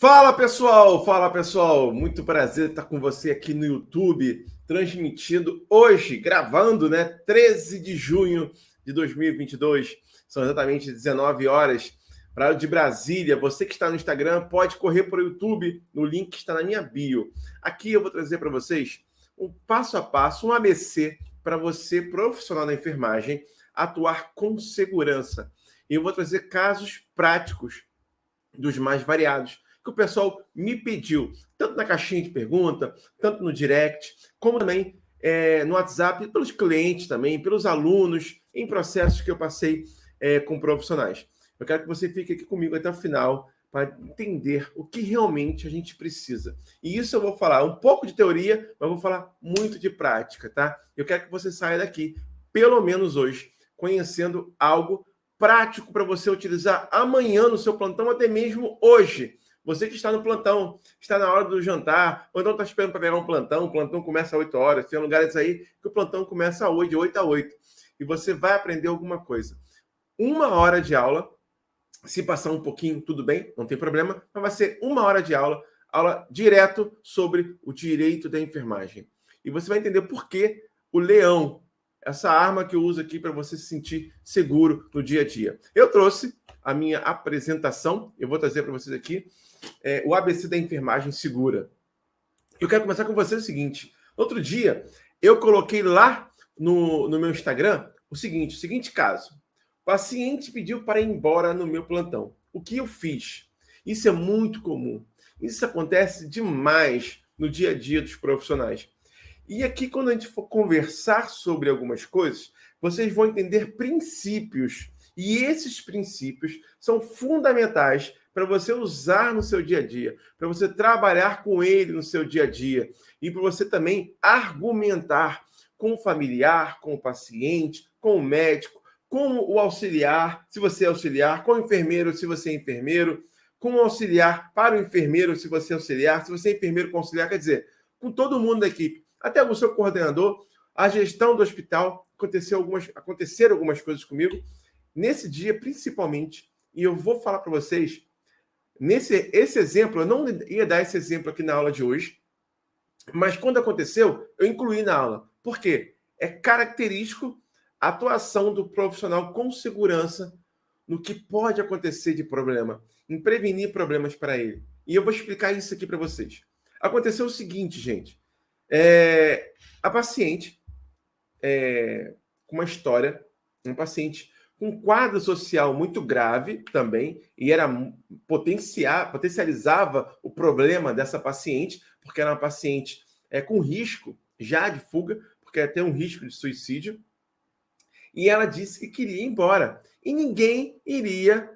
Fala pessoal, muito prazer estar com você aqui no YouTube, transmitindo hoje, gravando, né, 13 de junho de 2022, são exatamente 19 horas, para de Brasília. Você que está no Instagram pode correr para o YouTube, no link que está na minha bio. Aqui eu vou trazer para vocês um passo a passo, um ABC, para você, profissional da enfermagem, atuar com segurança. E eu vou trazer casos práticos dos mais variados, que o pessoal me pediu, tanto na caixinha de pergunta, tanto no direct, como também no WhatsApp, pelos clientes também, pelos alunos, em processos que eu passei com profissionais. Eu quero que você fique aqui comigo até o final para entender o que realmente a gente precisa. E isso eu vou falar um pouco de teoria, mas vou falar muito de prática, tá? Eu quero que você saia daqui, pelo menos hoje, conhecendo algo prático para você utilizar amanhã no seu plantão, até mesmo hoje. Você que está no plantão, está na hora do jantar, ou então está esperando para pegar um plantão, o plantão começa às 8 horas, tem lugares aí que o plantão começa hoje, de 8 a 8. E você vai aprender alguma coisa. 1 hora de aula, se passar um pouquinho, tudo bem, não tem problema, mas vai ser 1 hora de aula direto sobre o direito da enfermagem. E você vai entender por que o leão, essa arma que eu uso aqui para você se sentir seguro no dia a dia. Eu trouxe a minha apresentação, eu vou trazer para vocês aqui o ABC da enfermagem segura. Eu quero começar com você o seguinte. Outro dia, eu coloquei lá no meu Instagram o seguinte caso. O paciente pediu para ir embora no meu plantão. O que eu fiz? Isso é muito comum. Isso acontece demais no dia a dia dos profissionais. E aqui, quando a gente for conversar sobre algumas coisas, vocês vão entender princípios. E esses princípios são fundamentais para você usar no seu dia a dia, para você trabalhar com ele no seu dia a dia e para você também argumentar com o familiar, com o paciente, com o médico, com o auxiliar, se você é auxiliar, com o enfermeiro, se você é enfermeiro, com o auxiliar para o enfermeiro, se você é auxiliar, se você é enfermeiro com auxiliar, quer dizer, com todo mundo da equipe, até o seu coordenador, a gestão do hospital, aconteceram algumas coisas comigo, nesse dia principalmente, e eu vou falar para vocês, esse exemplo, eu não ia dar esse exemplo aqui na aula de hoje, mas quando aconteceu, eu incluí na aula. Por quê? É característico a atuação do profissional com segurança no que pode acontecer de problema, em prevenir problemas para ele. E eu vou explicar isso aqui para vocês. Aconteceu o seguinte, gente. A paciente, com uma história, um paciente com quadro social muito grave também, e potencializava o problema dessa paciente, porque era uma paciente com risco já de fuga, porque tem um risco de suicídio, e ela disse que queria ir embora, e ninguém iria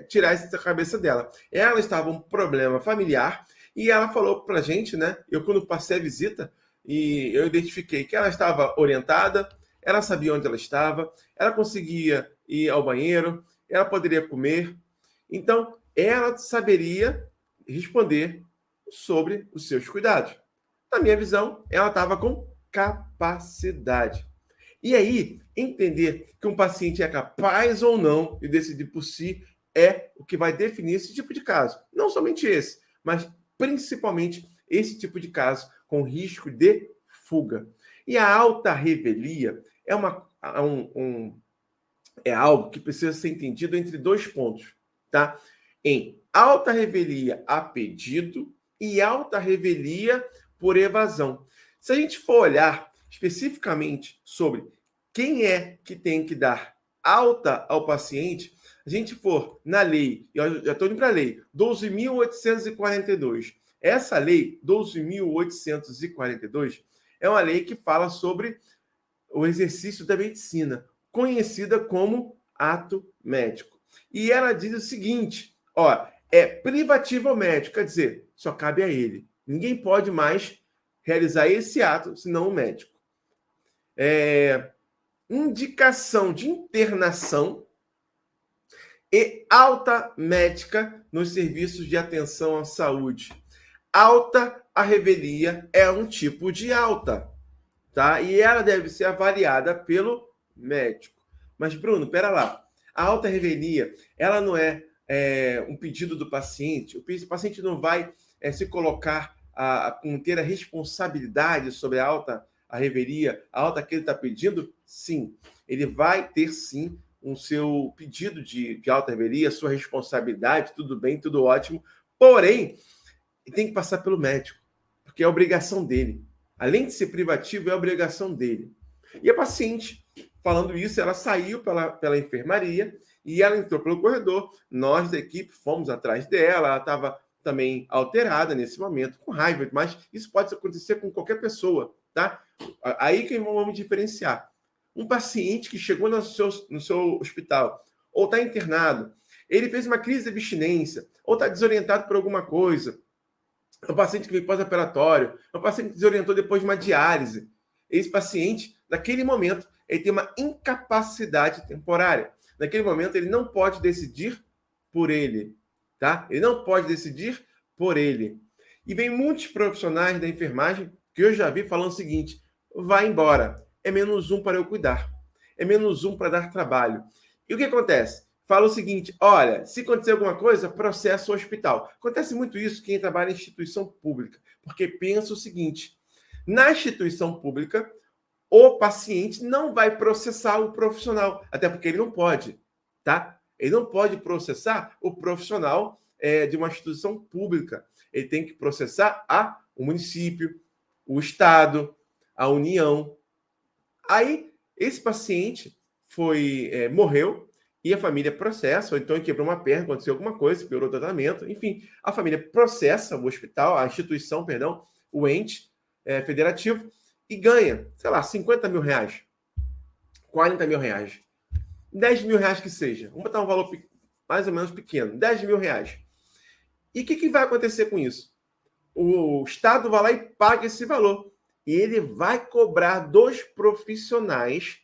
tirar isso da cabeça dela. Ela estava com um problema familiar, e ela falou para a gente, né? Eu, quando passei a visita, e eu identifiquei que ela estava orientada, ela sabia onde ela estava, ela conseguia ir ao banheiro, ela poderia comer. Então, ela saberia responder sobre os seus cuidados. Na minha visão, ela estava com capacidade. E aí, entender que um paciente é capaz ou não de decidir por si é o que vai definir esse tipo de caso. Não somente esse, mas principalmente esse tipo de caso com risco de fuga. E a alta revelia é algo que precisa ser entendido entre dois pontos, tá? Em alta revelia a pedido e alta revelia por evasão. Se a gente for olhar especificamente sobre quem é que tem que dar alta ao paciente, a gente for na lei, eu já estou indo para a lei, 12.842. Essa lei, 12.842, é uma lei que fala sobre o exercício da medicina, conhecida como ato médico. E ela diz o seguinte, é privativo ao médico, quer dizer, só cabe a ele. Ninguém pode mais realizar esse ato, senão o médico. Indicação de internação e alta médica nos serviços de atenção à saúde. Alta a revelia é um tipo de alta, tá? E ela deve ser avaliada pelo médico. Mas, Bruno, pera lá. A alta revelia, ela não é um pedido do paciente, o paciente não vai se colocar com ter a responsabilidade sobre a reveria, a alta que ele está pedindo? Sim, ele vai ter sim o seu pedido de alta reveria, sua responsabilidade, tudo bem, tudo ótimo, porém, tem que passar pelo médico, porque é a obrigação dele. Além de ser privativo, é a obrigação dele. E a paciente, falando isso, ela saiu pela enfermaria e ela entrou pelo corredor. Nós da equipe fomos atrás dela, ela estava também alterada nesse momento, com raiva, mas isso pode acontecer com qualquer pessoa, tá? Aí que vamos diferenciar. Um paciente que chegou no seu hospital, ou está internado, ele fez uma crise de abstinência, ou está desorientado por alguma coisa, é um paciente que veio pós-operatório, é um paciente que desorientou depois de uma diálise. Esse paciente, naquele momento, ele tem uma incapacidade temporária. Naquele momento, ele não pode decidir por ele, tá? Ele não pode decidir por ele. E vem muitos profissionais da enfermagem que eu já vi falando o seguinte: vai embora, é menos um para eu cuidar, é menos um para dar trabalho. E o que acontece? Fala o seguinte: olha, se acontecer alguma coisa, processa o hospital. Acontece muito isso quem trabalha em instituição pública, porque pensa o seguinte: na instituição pública, o paciente não vai processar o profissional, até porque ele não pode, tá? Ele não pode processar o profissional de uma instituição pública. Ele tem que processar o município, o estado, a União. Aí, esse paciente morreu e a família processa, ou então ele quebrou uma perna, aconteceu alguma coisa, piorou o tratamento, enfim, a família processa o hospital, a instituição, perdão, o ente federativo, e ganha, sei lá, 50 mil reais, 40 mil reais, 10 mil reais que seja. Vamos botar um valor mais ou menos pequeno, 10 mil reais. E o que vai acontecer com isso? O Estado vai lá e paga esse valor. E ele vai cobrar dos profissionais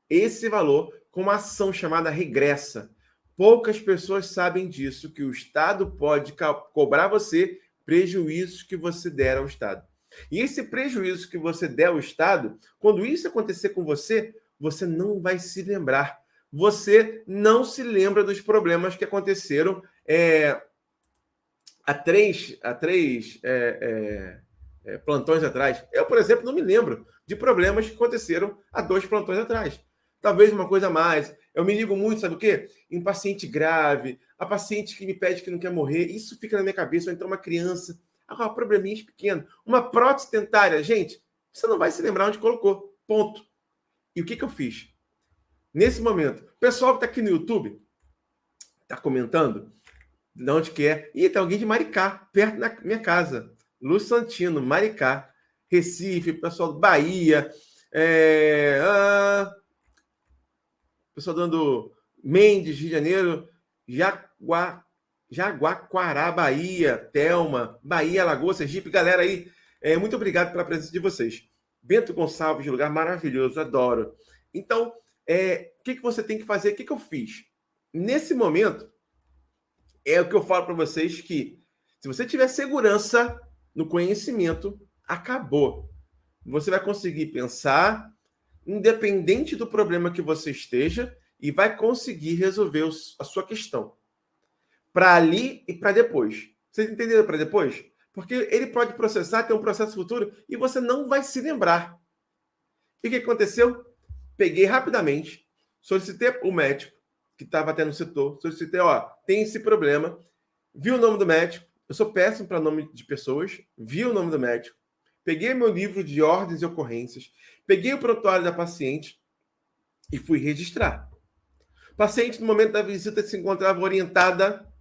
esse valor com uma ação chamada regressa. Poucas pessoas sabem disso, que o Estado pode cobrar você prejuízos que você der ao Estado. E esse prejuízo que você der ao Estado, quando isso acontecer com você, você não vai se lembrar. Você não se lembra dos problemas que aconteceram há três plantões atrás. Eu, por exemplo, não me lembro de problemas que aconteceram há 2 plantões atrás. Talvez uma coisa a mais. Eu me ligo muito, sabe o quê? Em paciente grave, a paciente que me pede que não quer morrer. Isso fica na minha cabeça. Ou então uma criança. Agora, probleminhas pequenos. Uma prótese dentária. Gente, você não vai se lembrar onde colocou. Ponto. E o que eu fiz? Nesse momento, o pessoal que está aqui no YouTube está comentando de onde que é. E tem alguém de Maricá, perto da minha casa. Luz Santino, Maricá, Recife, pessoal do Bahia, pessoal dando Mendes, Rio de Janeiro, Jaguaquará, Bahia, Telma, Bahia, Alagoas, Sergipe. Galera aí, muito obrigado pela presença de vocês. Bento Gonçalves, lugar maravilhoso, adoro. Então, o que você tem que fazer? O que eu fiz? Nesse momento, é o que eu falo para vocês, que se você tiver segurança no conhecimento, acabou. Você vai conseguir pensar, independente do problema que você esteja, e vai conseguir resolver a sua questão. Para ali e para depois. Vocês entenderam para depois? Porque ele pode processar, ter um processo futuro, e você não vai se lembrar. E o que aconteceu? Peguei rapidamente, solicitei o médico, que estava até no setor, solicitei, tem esse problema, vi o nome do médico, eu sou péssimo para nome de pessoas, vi o nome do médico, peguei meu livro de ordens e ocorrências, peguei o prontuário da paciente e fui registrar. A paciente, no momento da visita, se encontrava orientada,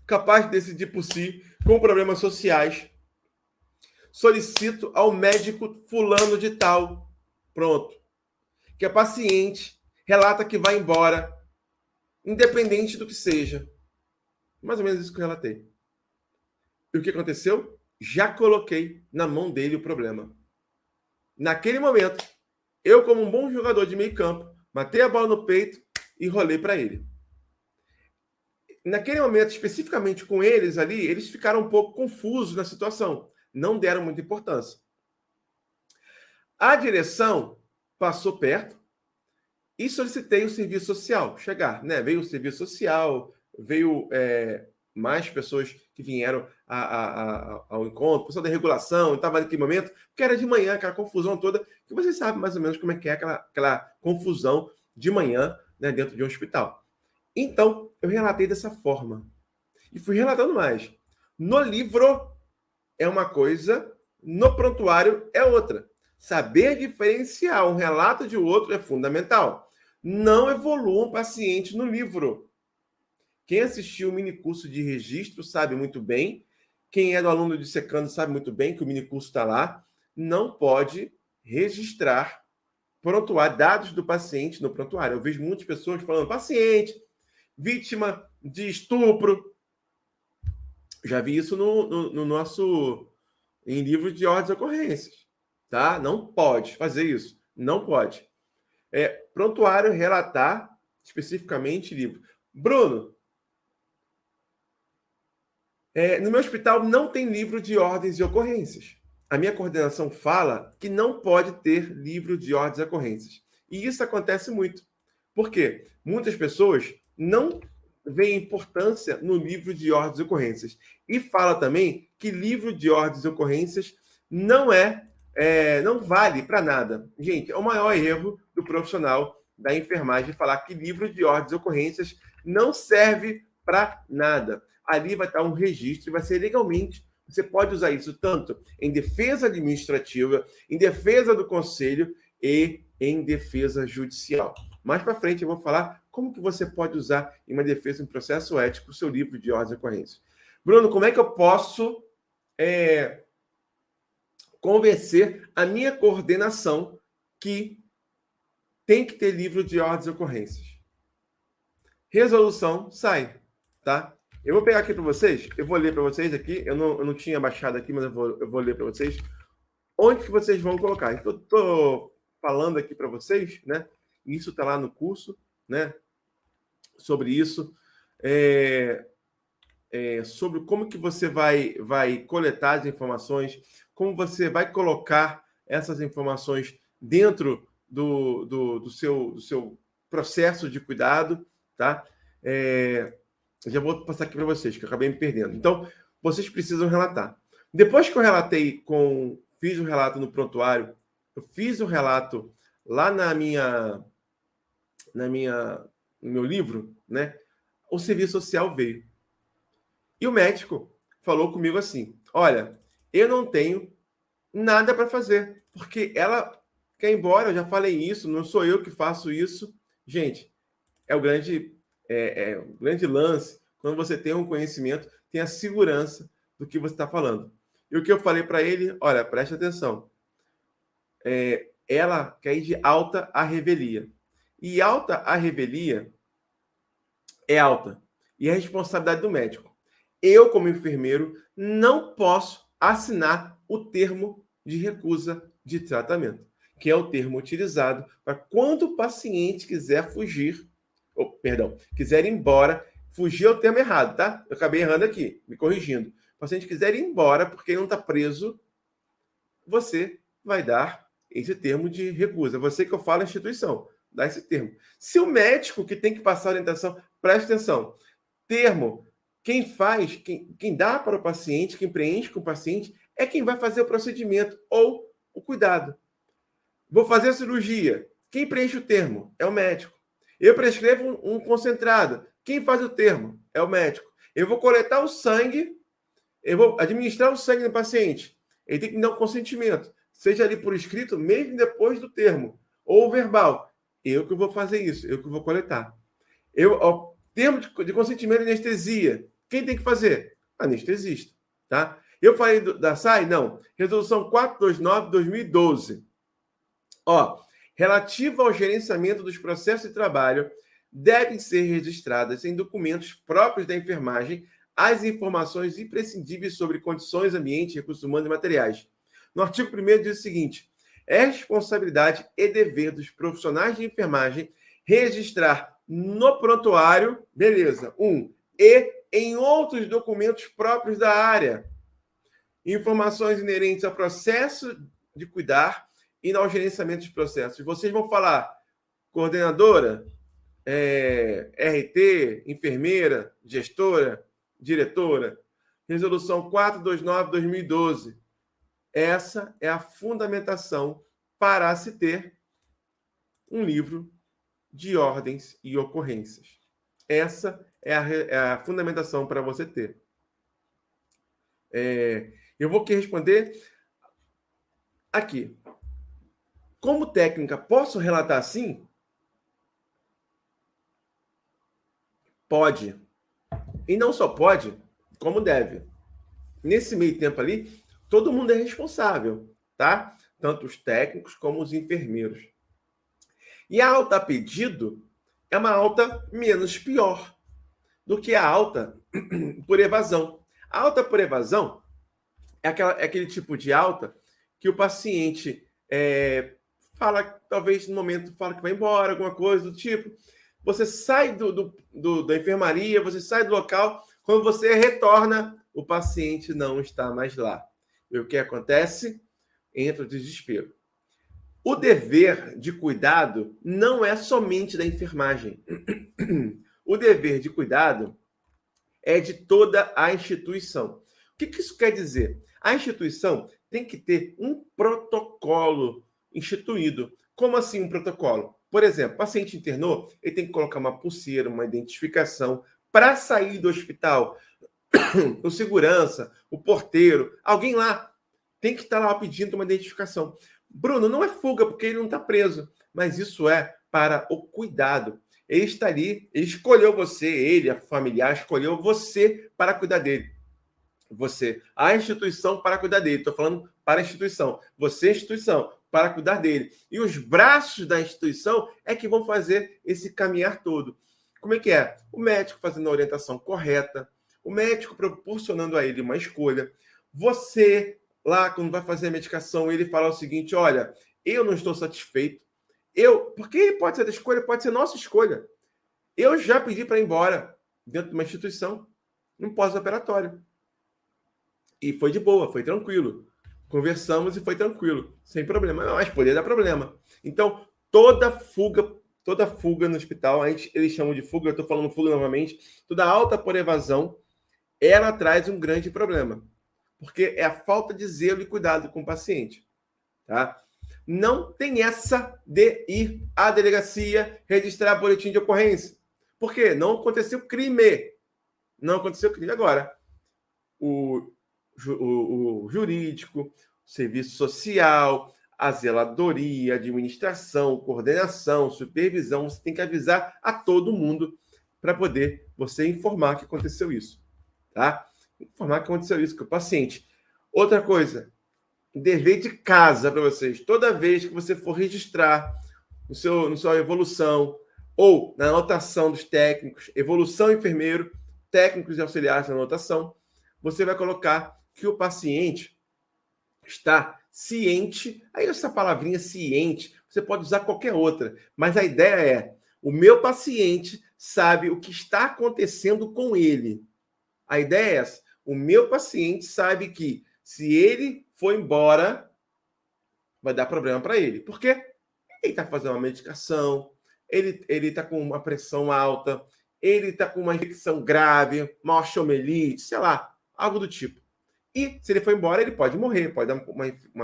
capaz de decidir por si, com problemas sociais. Solicito ao médico fulano de tal. Pronto. Que a paciente relata que vai embora, independente do que seja. Mais ou menos isso que eu relatei. E o que aconteceu? Já coloquei na mão dele o problema. Naquele momento, eu, como um bom jogador de meio campo, matei a bola no peito e rolei para ele. Naquele momento, especificamente com eles ali, eles ficaram um pouco confusos na situação. Não deram muita importância. A direção passou perto E solicitei o serviço social chegar, né? Veio o serviço social, veio mais pessoas que vieram ao encontro, pessoal da regulação, estava naquele momento, porque era de manhã, aquela confusão toda, que vocês sabem mais ou menos como é que é aquela confusão de manhã, né, dentro de um hospital. Então, eu relatei dessa forma. E fui relatando mais. No livro é uma coisa, no prontuário é outra. Saber diferenciar um relato de outro é fundamental. Não evolua um paciente no livro. Quem assistiu o minicurso de registro sabe muito bem. Quem é do aluno dissecando sabe muito bem que o minicurso está lá. Não pode registrar prontuário, dados do paciente no prontuário. Eu vejo muitas pessoas falando, paciente, vítima de estupro. Já vi isso no nosso em livro de ordens e ocorrências. Tá? Não pode fazer isso. Não pode. Prontuário, relatar especificamente livro. Bruno, no meu hospital não tem livro de ordens e ocorrências. A minha coordenação fala que não pode ter livro de ordens e ocorrências. E isso acontece muito. Por quê? Muitas pessoas não veem importância no livro de ordens e ocorrências. E fala também que livro de ordens e ocorrências não vale para nada. Gente, é o maior erro do profissional da enfermagem falar que livro de ordens e ocorrências não serve para nada. Ali vai estar um registro e vai ser legalmente. Você pode usar isso tanto em defesa administrativa, em defesa do conselho e em defesa judicial. Mais para frente eu vou falar como que você pode usar em uma defesa em processo ético o seu livro de ordens e ocorrências. Bruno, como é que eu posso convencer a minha coordenação que tem que ter livro de ordens e ocorrências? Resolução sai, tá? Eu vou pegar aqui para vocês, eu vou ler para vocês aqui, eu não tinha baixado aqui, mas eu vou ler para vocês onde que vocês vão colocar. Então, eu estou falando aqui para vocês, né? Isso está lá no curso, né? Sobre isso, sobre como que você vai coletar as informações, como você vai colocar essas informações dentro do seu processo de cuidado, tá? Já vou passar aqui para vocês, que eu acabei me perdendo. Então, vocês precisam relatar. Depois que eu relatei fiz o relato no prontuário, eu fiz o relato lá no meu livro, né? O serviço social veio. E o médico falou comigo assim: olha, eu não tenho nada para fazer, porque ela quer ir embora, eu já falei isso, não sou eu que faço isso. Gente, é o grande lance, quando você tem um conhecimento, tem a segurança do que você está falando. E o que eu falei para ele, olha, preste atenção, ela quer ir de alta à revelia. E alta à revelia é alta. E é responsabilidade do médico. Eu, como enfermeiro, não posso assinar o termo de recusa de tratamento, que é o termo utilizado para quando o paciente quiser fugir, quiser ir embora. Fugir é o termo errado, tá? Eu acabei errando aqui, me corrigindo. O paciente quiser ir embora porque ele não está preso, você vai dar esse termo de recusa. Você que eu falo, a instituição, dá esse termo. Se o médico que tem que passar a orientação, preste atenção, termo, quem dá para o paciente, quem preenche com o paciente, é quem vai fazer o procedimento ou o cuidado. Vou fazer a cirurgia. Quem preenche o termo é o médico. Eu prescrevo um concentrado. Quem faz o termo é o médico. Eu vou coletar o sangue, eu vou administrar o sangue no paciente. Ele tem que me dar um consentimento, seja ali por escrito, mesmo depois do termo, ou verbal. Eu que vou fazer isso, eu que vou coletar. O termo de consentimento de anestesia, quem tem que fazer? Anestesista, tá? Eu falei da SAI? Não. Resolução 429/2012. Relativa ao gerenciamento dos processos de trabalho, devem ser registradas em documentos próprios da enfermagem as informações imprescindíveis sobre condições, ambiente, recursos humanos e materiais. No artigo 1º diz o seguinte: é responsabilidade e dever dos profissionais de enfermagem registrar no prontuário, beleza, e em outros documentos próprios da área, informações inerentes ao processo de cuidar e ao gerenciamento dos processos. Vocês vão falar coordenadora, RT, enfermeira, gestora, diretora. Resolução 429/2012. Essa é a fundamentação para se ter um livro de ordens e ocorrências. Essa é a fundamentação para você ter. Eu vou aqui responder aqui. Como técnica, posso relatar assim? Pode. E não só pode, como deve. Nesse meio tempo ali, todo mundo é responsável, tá? Tanto os técnicos como os enfermeiros. E a alta a pedido é uma alta menos pior do que a alta por evasão. A alta por evasão é aquele tipo de alta que o paciente fala, talvez no momento fala que vai embora, alguma coisa do tipo. Você sai da enfermaria, você sai do local, quando você retorna, o paciente não está mais lá. E o que acontece? Entra o desespero. O dever de cuidado não é somente da enfermagem. O dever de cuidado é de toda a instituição. O que isso quer dizer? A instituição tem que ter um protocolo instituído. Como assim um protocolo? Por exemplo, o paciente internou, ele tem que colocar uma pulseira, uma identificação para sair do hospital. O segurança, o porteiro, alguém lá tem que estar lá pedindo uma identificação. Bruno, não é fuga porque ele não está preso, mas isso é para o cuidado. Ele está ali, ele escolheu você, ele, a familiar, escolheu você para cuidar dele. Você, a instituição para cuidar dele. Estou falando para a instituição. Você, a instituição, para cuidar dele. E os braços da instituição é que vão fazer esse caminhar todo. Como é que é? O médico fazendo a orientação correta, o médico proporcionando a ele uma escolha. Você, lá, quando vai fazer a medicação, ele fala o seguinte, olha, eu não estou satisfeito. Porque pode ser da escolha, pode ser nossa escolha. Eu já pedi para ir embora dentro de uma instituição, num pós-operatório. E foi de boa, foi tranquilo. Conversamos e foi tranquilo, sem problema. Mas poderia dar problema. Então, toda fuga no hospital, eles chamam de fuga, eu estou falando fuga novamente, toda alta por evasão, ela traz um grande problema. Porque é a falta de zelo e cuidado com o paciente. Tá? Não tem essa de ir à delegacia registrar boletim de ocorrência. Por quê? Não aconteceu crime. Não aconteceu crime. Agora, o jurídico, o serviço social, a zeladoria, administração, coordenação, supervisão, você tem que avisar a todo mundo para poder você informar que aconteceu isso. Tá? Informar que aconteceu isso com o paciente. Outra coisa, dever de casa para vocês. Toda vez que você for registrar na sua evolução ou na anotação dos técnicos, evolução enfermeiro, técnicos e auxiliares na anotação, você vai colocar que o paciente está ciente. Aí essa palavrinha ciente, você pode usar qualquer outra, mas a ideia é, o meu paciente sabe o que está acontecendo com ele. A ideia é essa, o meu paciente sabe que se ele for embora, vai dar problema para ele. Por quê? Ele está fazendo uma medicação, ele está com uma pressão alta, ele está com uma infecção grave, uma osteomielite, sei lá, algo do tipo. E se ele for embora, ele pode morrer, pode dar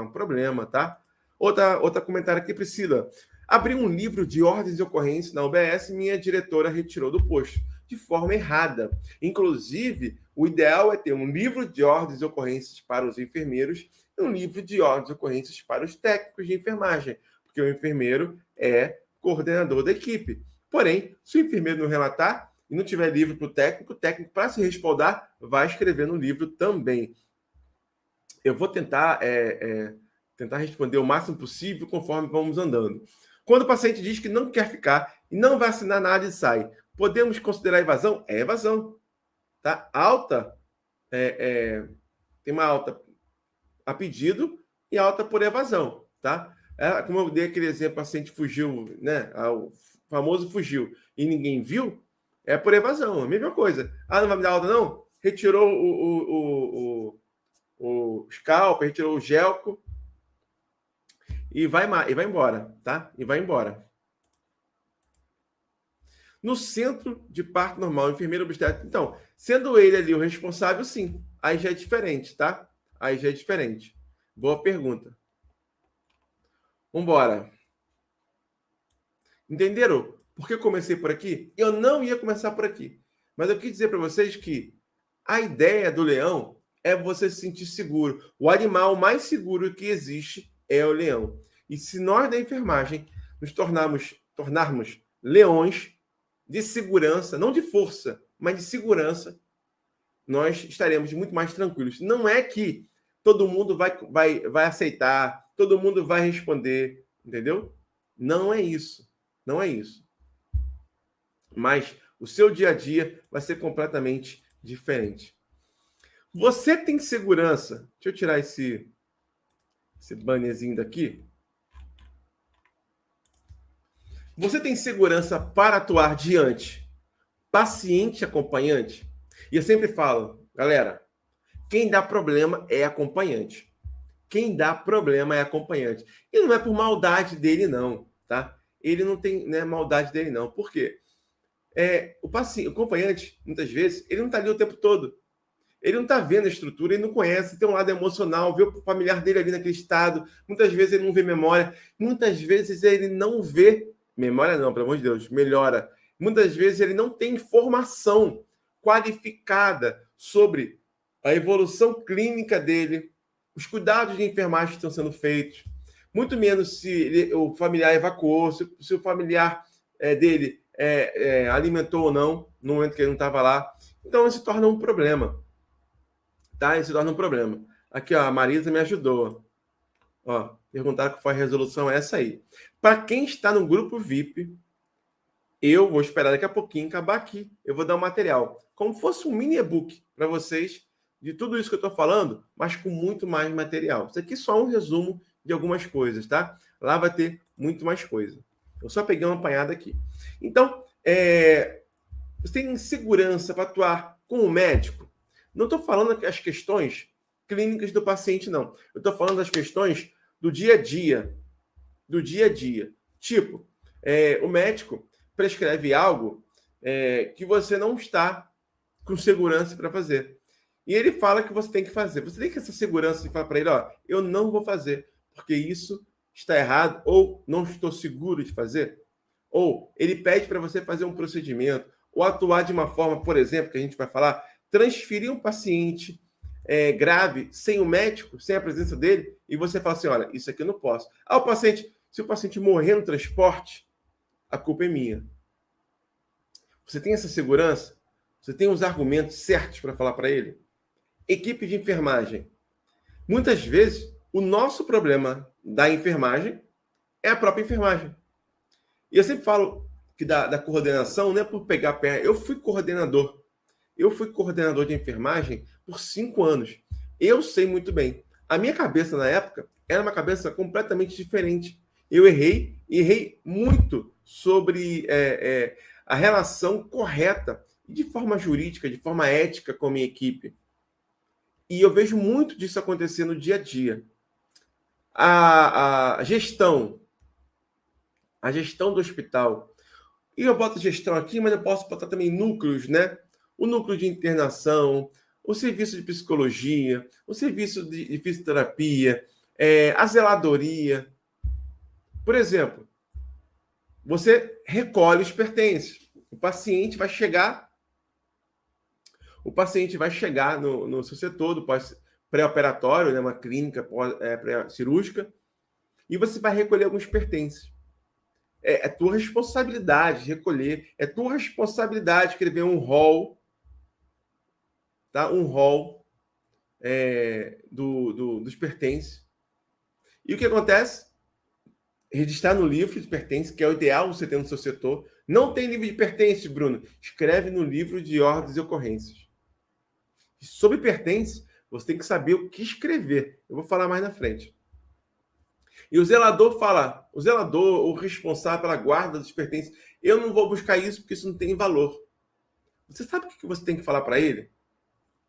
um problema, tá? Outra comentário aqui, Priscila. Abri um livro de ordens e ocorrências na UBS e minha diretora retirou do posto, de forma errada. Inclusive, o ideal é ter um livro de ordens e ocorrências para os enfermeiros e um livro de ordens e ocorrências para os técnicos de enfermagem, porque o enfermeiro é coordenador da equipe. Porém, se o enfermeiro não relatar e não tiver livro para o técnico, para se respaldar, vai escrever no livro também. Eu vou tentar responder o máximo possível conforme vamos andando. Quando o paciente diz que não quer ficar e não vai assinar nada e sai, podemos considerar evasão? É evasão. Tá? Alta, tem uma alta a pedido e alta por evasão. Tá? Como eu dei aquele exemplo, o paciente fugiu, né? O famoso fugiu e ninguém viu, é por evasão, a mesma coisa. Não vai me dar alta, não? Retirou o scalper, retirou o gelco e vai embora, tá? E vai embora. no centro de parto normal, enfermeiro obstétrico. Então, sendo ele ali o responsável, sim. Aí já é diferente, tá? Aí já é diferente. Boa pergunta. Vambora. Entenderam? Por que eu comecei por aqui? Eu não ia começar por aqui. Mas eu quis dizer para vocês que a ideia do leão é você se sentir seguro. O animal mais seguro que existe é o leão. E se nós da enfermagem nos tornarmos leões de segurança, não de força, mas de segurança, nós estaremos muito mais tranquilos. Não é que todo mundo vai aceitar, todo mundo vai responder, entendeu? Não é isso. Não é isso. Mas o seu dia a dia vai ser completamente diferente. Você tem segurança? Deixa eu tirar esse bannerzinho daqui. Você tem segurança para atuar diante paciente acompanhante? E eu sempre falo, galera, quem dá problema é acompanhante. Quem dá problema é acompanhante. E não é por maldade dele, não, tá? Ele não tem maldade dele, não. Por quê? O acompanhante, muitas vezes, ele não está ali o tempo todo. Ele não está vendo a estrutura, ele não conhece, tem um lado emocional, vê o familiar dele ali naquele estado. Muitas vezes ele não vê memória. Muitas vezes ele não vê... Memória não, pelo amor de Deus, melhora. Muitas vezes ele não tem informação qualificada sobre a evolução clínica dele, os cuidados de enfermagem que estão sendo feitos, muito menos se o familiar evacuou, se o familiar dele alimentou ou não, no momento que ele não estava lá. Então, isso se torna um problema. Tá? Isso se torna um problema. Aqui, ó, a Marisa me ajudou. Ó, perguntaram qual foi a resolução, é essa aí. Para quem está no grupo VIP, eu vou esperar daqui a pouquinho acabar aqui. Eu vou dar um material, como fosse um mini e-book para vocês, de tudo isso que eu estou falando, mas com muito mais material. Isso aqui é só um resumo de algumas coisas, tá? Lá vai ter muito mais coisa. Eu só peguei uma apanhada aqui. Então, você tem segurança para atuar com o médico? Não estou falando as questões clínicas do paciente, não. Eu estou falando das questões do dia a dia. Do dia a dia. Tipo, o médico prescreve algo que você não está com segurança para fazer. E ele fala que você tem que fazer. Você tem que ter essa segurança de falar para ele, ó, eu não vou fazer, porque isso está errado, ou não estou seguro de fazer. Ou ele pede para você fazer um procedimento, ou atuar de uma forma, por exemplo, que a gente vai falar, transferir um paciente grave sem o médico, sem a presença dele, e você fala assim, olha, isso aqui eu não posso. Se o paciente morrer no transporte, a culpa é minha. Você tem essa segurança? Você tem os argumentos certos para falar para ele? Equipe de enfermagem. Muitas vezes, o nosso problema da enfermagem é a própria enfermagem. E eu sempre falo que da coordenação não é por pegar a perna. Eu fui coordenador. Eu fui coordenador de enfermagem por 5 anos. Eu sei muito bem. A minha cabeça, na época, era uma cabeça completamente diferente. Eu errei muito sobre a relação correta, de forma jurídica, de forma ética com a minha equipe. E eu vejo muito disso acontecer no dia a dia. A gestão do hospital. E eu boto gestão aqui, mas eu posso botar também núcleos, né? O núcleo de internação, o serviço de psicologia, o serviço de fisioterapia, a zeladoria. Por exemplo, você recolhe os pertences. O paciente vai chegar no seu setor do pré-operatório, né, uma clínica cirúrgica, e você vai recolher alguns pertences. É tua responsabilidade recolher, é tua responsabilidade escrever um rol, tá? Um rol dos pertences. E o que acontece? Registrar no livro de pertences, que é o ideal você ter no seu setor. Não tem livro de pertences, Bruno. Escreve no livro de ordens e ocorrências. Sobre pertences, você tem que saber o que escrever. Eu vou falar mais na frente. E o zelador fala, o responsável pela guarda dos pertences, eu não vou buscar isso porque isso não tem valor. Você sabe o que você tem que falar para ele?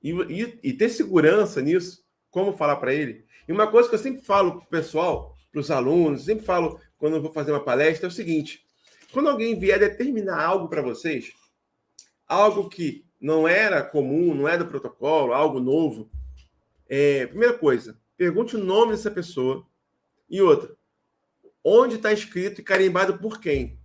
E ter segurança nisso, como falar para ele? E uma coisa que eu sempre falo para o pessoal, para os alunos, sempre falo quando eu vou fazer uma palestra, é o seguinte, Quando alguém vier determinar algo para vocês, algo que não era comum, não é do protocolo, algo novo, primeira coisa, pergunte o nome dessa pessoa. E outra, onde está escrito e carimbado por quem?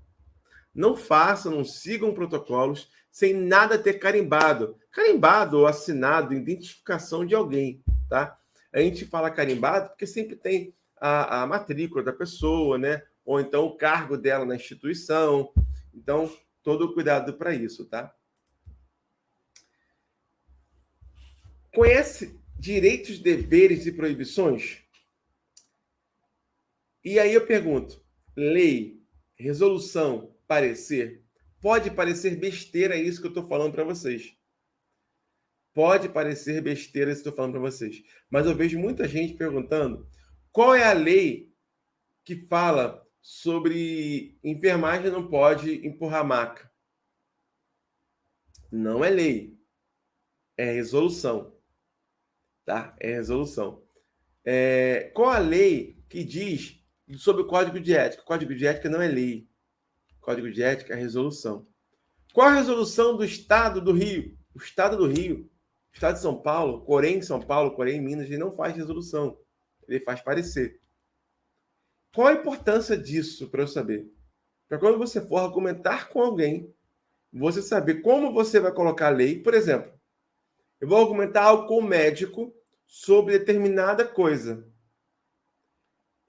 Não façam, não sigam protocolos sem nada ter carimbado. Carimbado ou assinado, identificação de alguém, tá? A gente fala carimbado porque sempre tem a matrícula da pessoa, né? Ou então o cargo dela na instituição. Então, todo o cuidado para isso, tá? Conhece direitos, deveres e proibições? E aí eu pergunto, lei, resolução, parecer, pode parecer besteira isso que eu estou falando para vocês. Pode parecer besteira isso que eu estou falando para vocês. Mas eu vejo muita gente perguntando qual é a lei que fala sobre enfermagem não pode empurrar maca. Não é lei, é resolução. Tá? É resolução. Qual a lei que diz sobre o Código de Ética? O Código de Ética não é lei. O Código de Ética é resolução. Qual a resolução do Estado do Rio? O Estado do Rio, o Estado de São Paulo, Corém em São Paulo, Corém em Minas, ele não faz resolução. Ele faz parecer. Qual a importância disso para eu saber? Para quando você for argumentar com alguém, você saber como você vai colocar a lei. Por exemplo, eu vou argumentar algo com o médico sobre determinada coisa.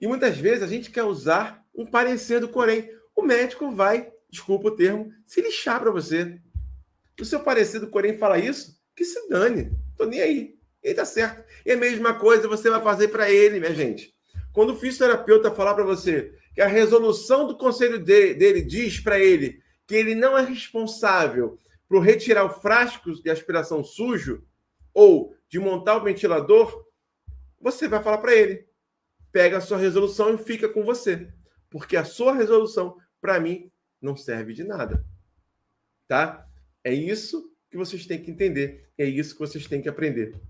E muitas vezes a gente quer usar um parecer do Corém. O médico vai, desculpa o termo, se lixar para você. O seu parecer do Corém fala isso, que se dane. Tô nem aí. Ele tá certo. E a mesma coisa você vai fazer para ele, minha gente. Quando o fisioterapeuta falar para você que a resolução do conselho dele diz para ele que ele não é responsável por retirar o frasco de aspiração sujo ou de montar o ventilador, você vai falar para ele. Pega a sua resolução e fica com você. Porque a sua resolução, para mim, não serve de nada. Tá? É isso que vocês têm que entender. É isso que vocês têm que aprender.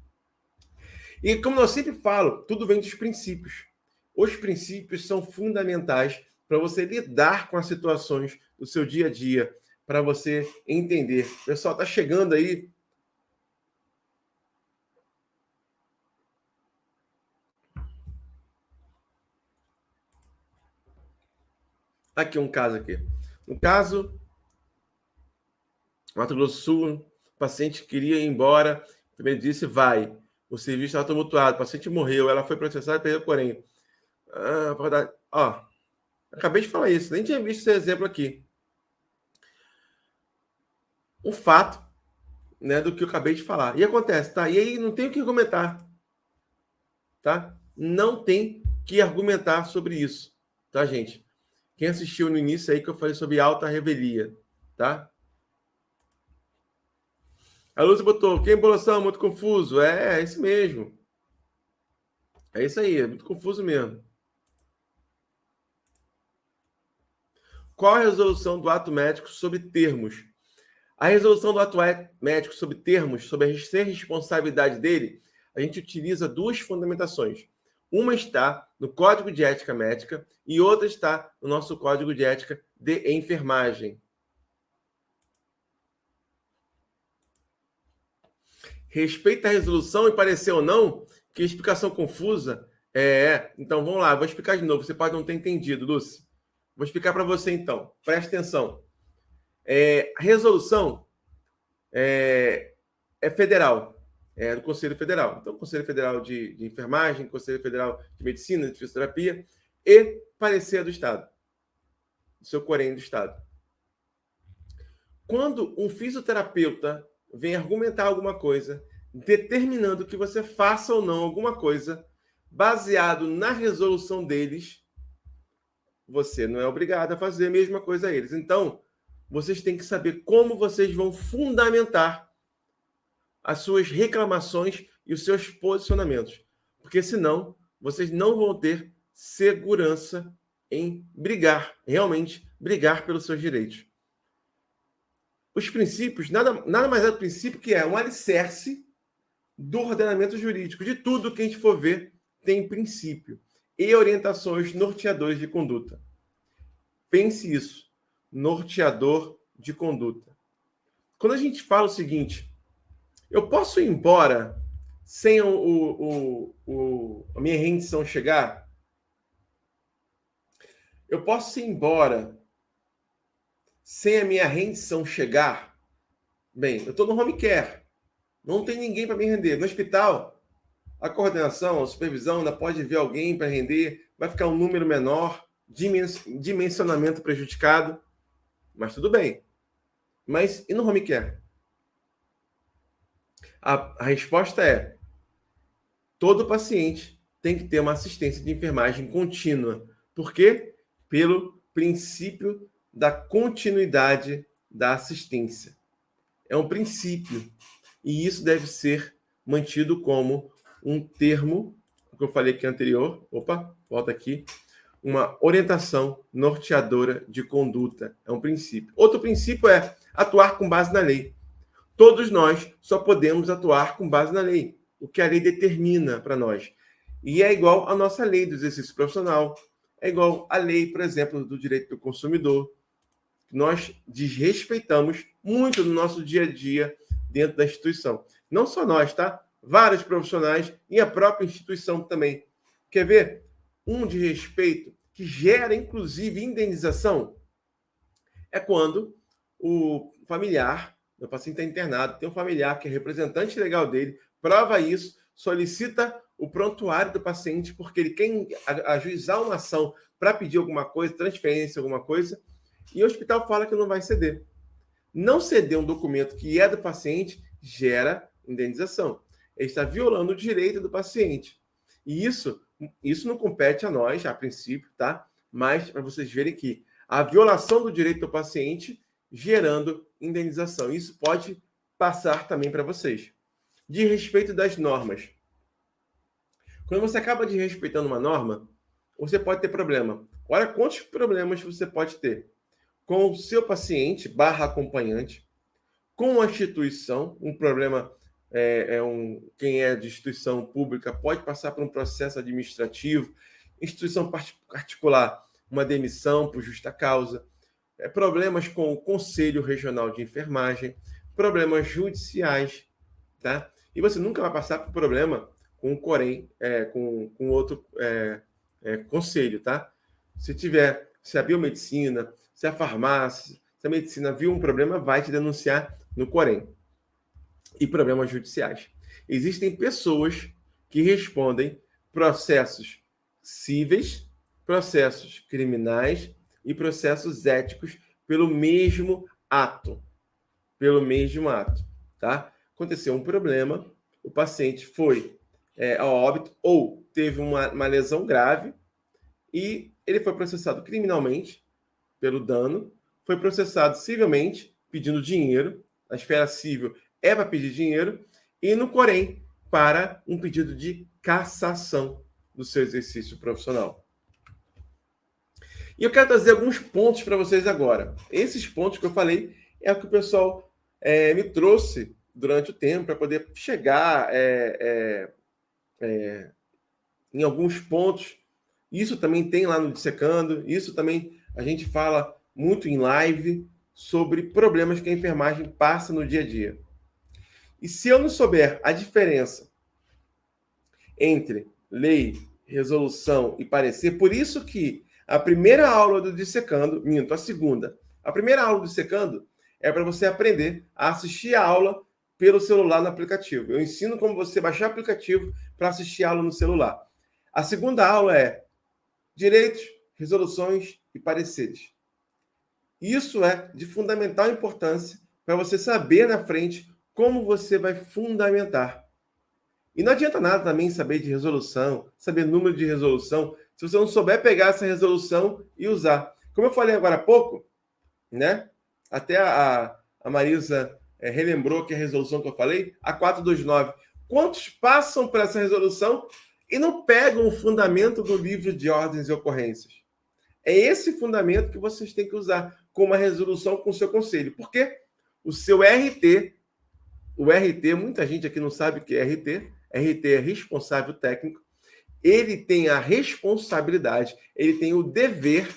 E como eu sempre falo, tudo vem dos princípios. Os princípios são fundamentais para você lidar com as situações do seu dia a dia, para você entender. O pessoal está chegando aí. Aqui um caso aqui. No caso, Mato Grosso do Sul, o paciente queria ir embora, o primeiro disse, vai. O serviço estava tumultuado, o paciente morreu, ela foi processada e perdeu o Corém. Acabei de falar isso, nem tinha visto esse exemplo aqui. Um fato, né, do que eu acabei de falar. E acontece, tá? E aí não tem o que argumentar, tá? Não tem que argumentar sobre isso, tá, gente? Quem assistiu no início aí que eu falei sobre alta revelia, tá? A Lúcia botou, que embolação, muito confuso. É isso mesmo. É isso aí, é muito confuso mesmo. Qual a resolução do ato médico sobre termos? A resolução do ato médico sobre termos, sobre a ser responsabilidade dele, a gente utiliza duas fundamentações. Uma está no Código de Ética Médica e outra está no nosso Código de Ética de Enfermagem. Respeita a resolução e parecer ou não, que explicação confusa. Então, vamos lá, vou explicar de novo. Você pode não ter entendido, Lúcia. Vou explicar para você, então. Preste atenção. A resolução é federal, é do Conselho Federal. Então, Conselho Federal de Enfermagem, Conselho Federal de Medicina, de Fisioterapia e parecer do Estado, do seu Corém do Estado. Quando um fisioterapeuta vem argumentar alguma coisa, determinando que você faça ou não alguma coisa, baseado na resolução deles, você não é obrigado a fazer a mesma coisa a eles. Então, vocês têm que saber como vocês vão fundamentar as suas reclamações e os seus posicionamentos. Porque senão, vocês não vão ter segurança em brigar, realmente brigar pelos seus direitos. Os princípios, nada mais é do princípio que é um alicerce do ordenamento jurídico. De tudo que a gente for ver, tem princípio e orientações norteadoras de conduta. Pense isso. norteador de conduta. Quando a gente fala o seguinte, eu posso ir embora sem a minha rendição chegar? Eu posso ir embora sem a minha rendição chegar? Bem, eu estou no home care. Não tem ninguém para me render. No hospital, a coordenação, a supervisão ainda pode ver alguém para render, vai ficar um número menor, dimensionamento prejudicado, mas tudo bem. Mas e no home care? A resposta é: todo paciente tem que ter uma assistência de enfermagem contínua. Por quê? Pelo princípio da continuidade da assistência. É um princípio. E isso deve ser mantido como um termo, o que eu falei aqui anterior. Opa, volta aqui. Uma orientação norteadora de conduta. É um princípio. Outro princípio é atuar com base na lei. Todos nós só podemos atuar com base na lei, o que a lei determina para nós. E é igual à nossa lei do exercício profissional, é igual à lei, por exemplo, do direito do consumidor. Nós desrespeitamos muito no nosso dia a dia dentro da instituição. Não só nós, tá? Vários profissionais e a própria instituição também. Quer ver? Um desrespeito que gera, inclusive, indenização é quando o familiar, o paciente está internado, tem um familiar que é representante legal dele, prova isso, solicita o prontuário do paciente porque ele quer ajuizar uma ação para pedir alguma coisa, transferência, alguma coisa, e o hospital fala que não vai ceder. Não ceder um documento que é do paciente gera indenização. Ele está violando o direito do paciente. E isso não compete a nós, a princípio, tá? Mas para vocês verem que a violação do direito do paciente gerando indenização. Isso pode passar também para vocês. De respeito das normas. Quando você acaba desrespeitando uma norma, você pode ter problema. Olha quantos problemas você pode ter com o seu paciente / acompanhante, com a instituição, um problema, quem é de instituição pública pode passar por um processo administrativo, instituição particular, uma demissão por justa causa, problemas com o Conselho Regional de Enfermagem, problemas judiciais, tá? E você nunca vai passar por problema com o Corém, com outro conselho, tá? Se a biomedicina, se a farmácia, se a medicina viu um problema, vai te denunciar no Corém. E problemas judiciais. Existem pessoas que respondem processos cíveis, processos criminais e processos éticos pelo mesmo ato. Pelo mesmo ato, tá? Aconteceu um problema, o paciente foi ao óbito ou teve uma lesão grave e ele foi processado criminalmente pelo dano, foi processado civilmente pedindo dinheiro, a esfera civil é para pedir dinheiro, e no Corém para um pedido de cassação do seu exercício profissional. E eu quero trazer alguns pontos para vocês agora. Esses pontos que eu falei é o que o pessoal me trouxe durante o tempo para poder chegar em alguns pontos. Isso também tem lá no Dissecando, isso também a gente fala muito em live sobre problemas que a enfermagem passa no dia a dia. E se eu não souber a diferença entre lei, resolução e parecer, por isso que a primeira aula do Dissecando, a segunda, a primeira aula do Dissecando é para você aprender a assistir a aula pelo celular no aplicativo. Eu ensino como você baixar o aplicativo para assistir a aula no celular. A segunda aula é direitos, resoluções e pareceres. Isso é de fundamental importância para você saber na frente como você vai fundamentar. E não adianta nada também saber de resolução, saber número de resolução, se você não souber pegar essa resolução e usar. Como eu falei agora há pouco, né? Até a Marisa relembrou que a resolução que eu falei, a 429. Quantos passam por essa resolução e não pegam o fundamento do livro de ordens e ocorrências? É esse fundamento que vocês têm que usar com uma resolução com o seu conselho. Porque o seu RT, muita gente aqui não sabe o que é RT. RT é responsável técnico. Ele tem a responsabilidade, ele tem o dever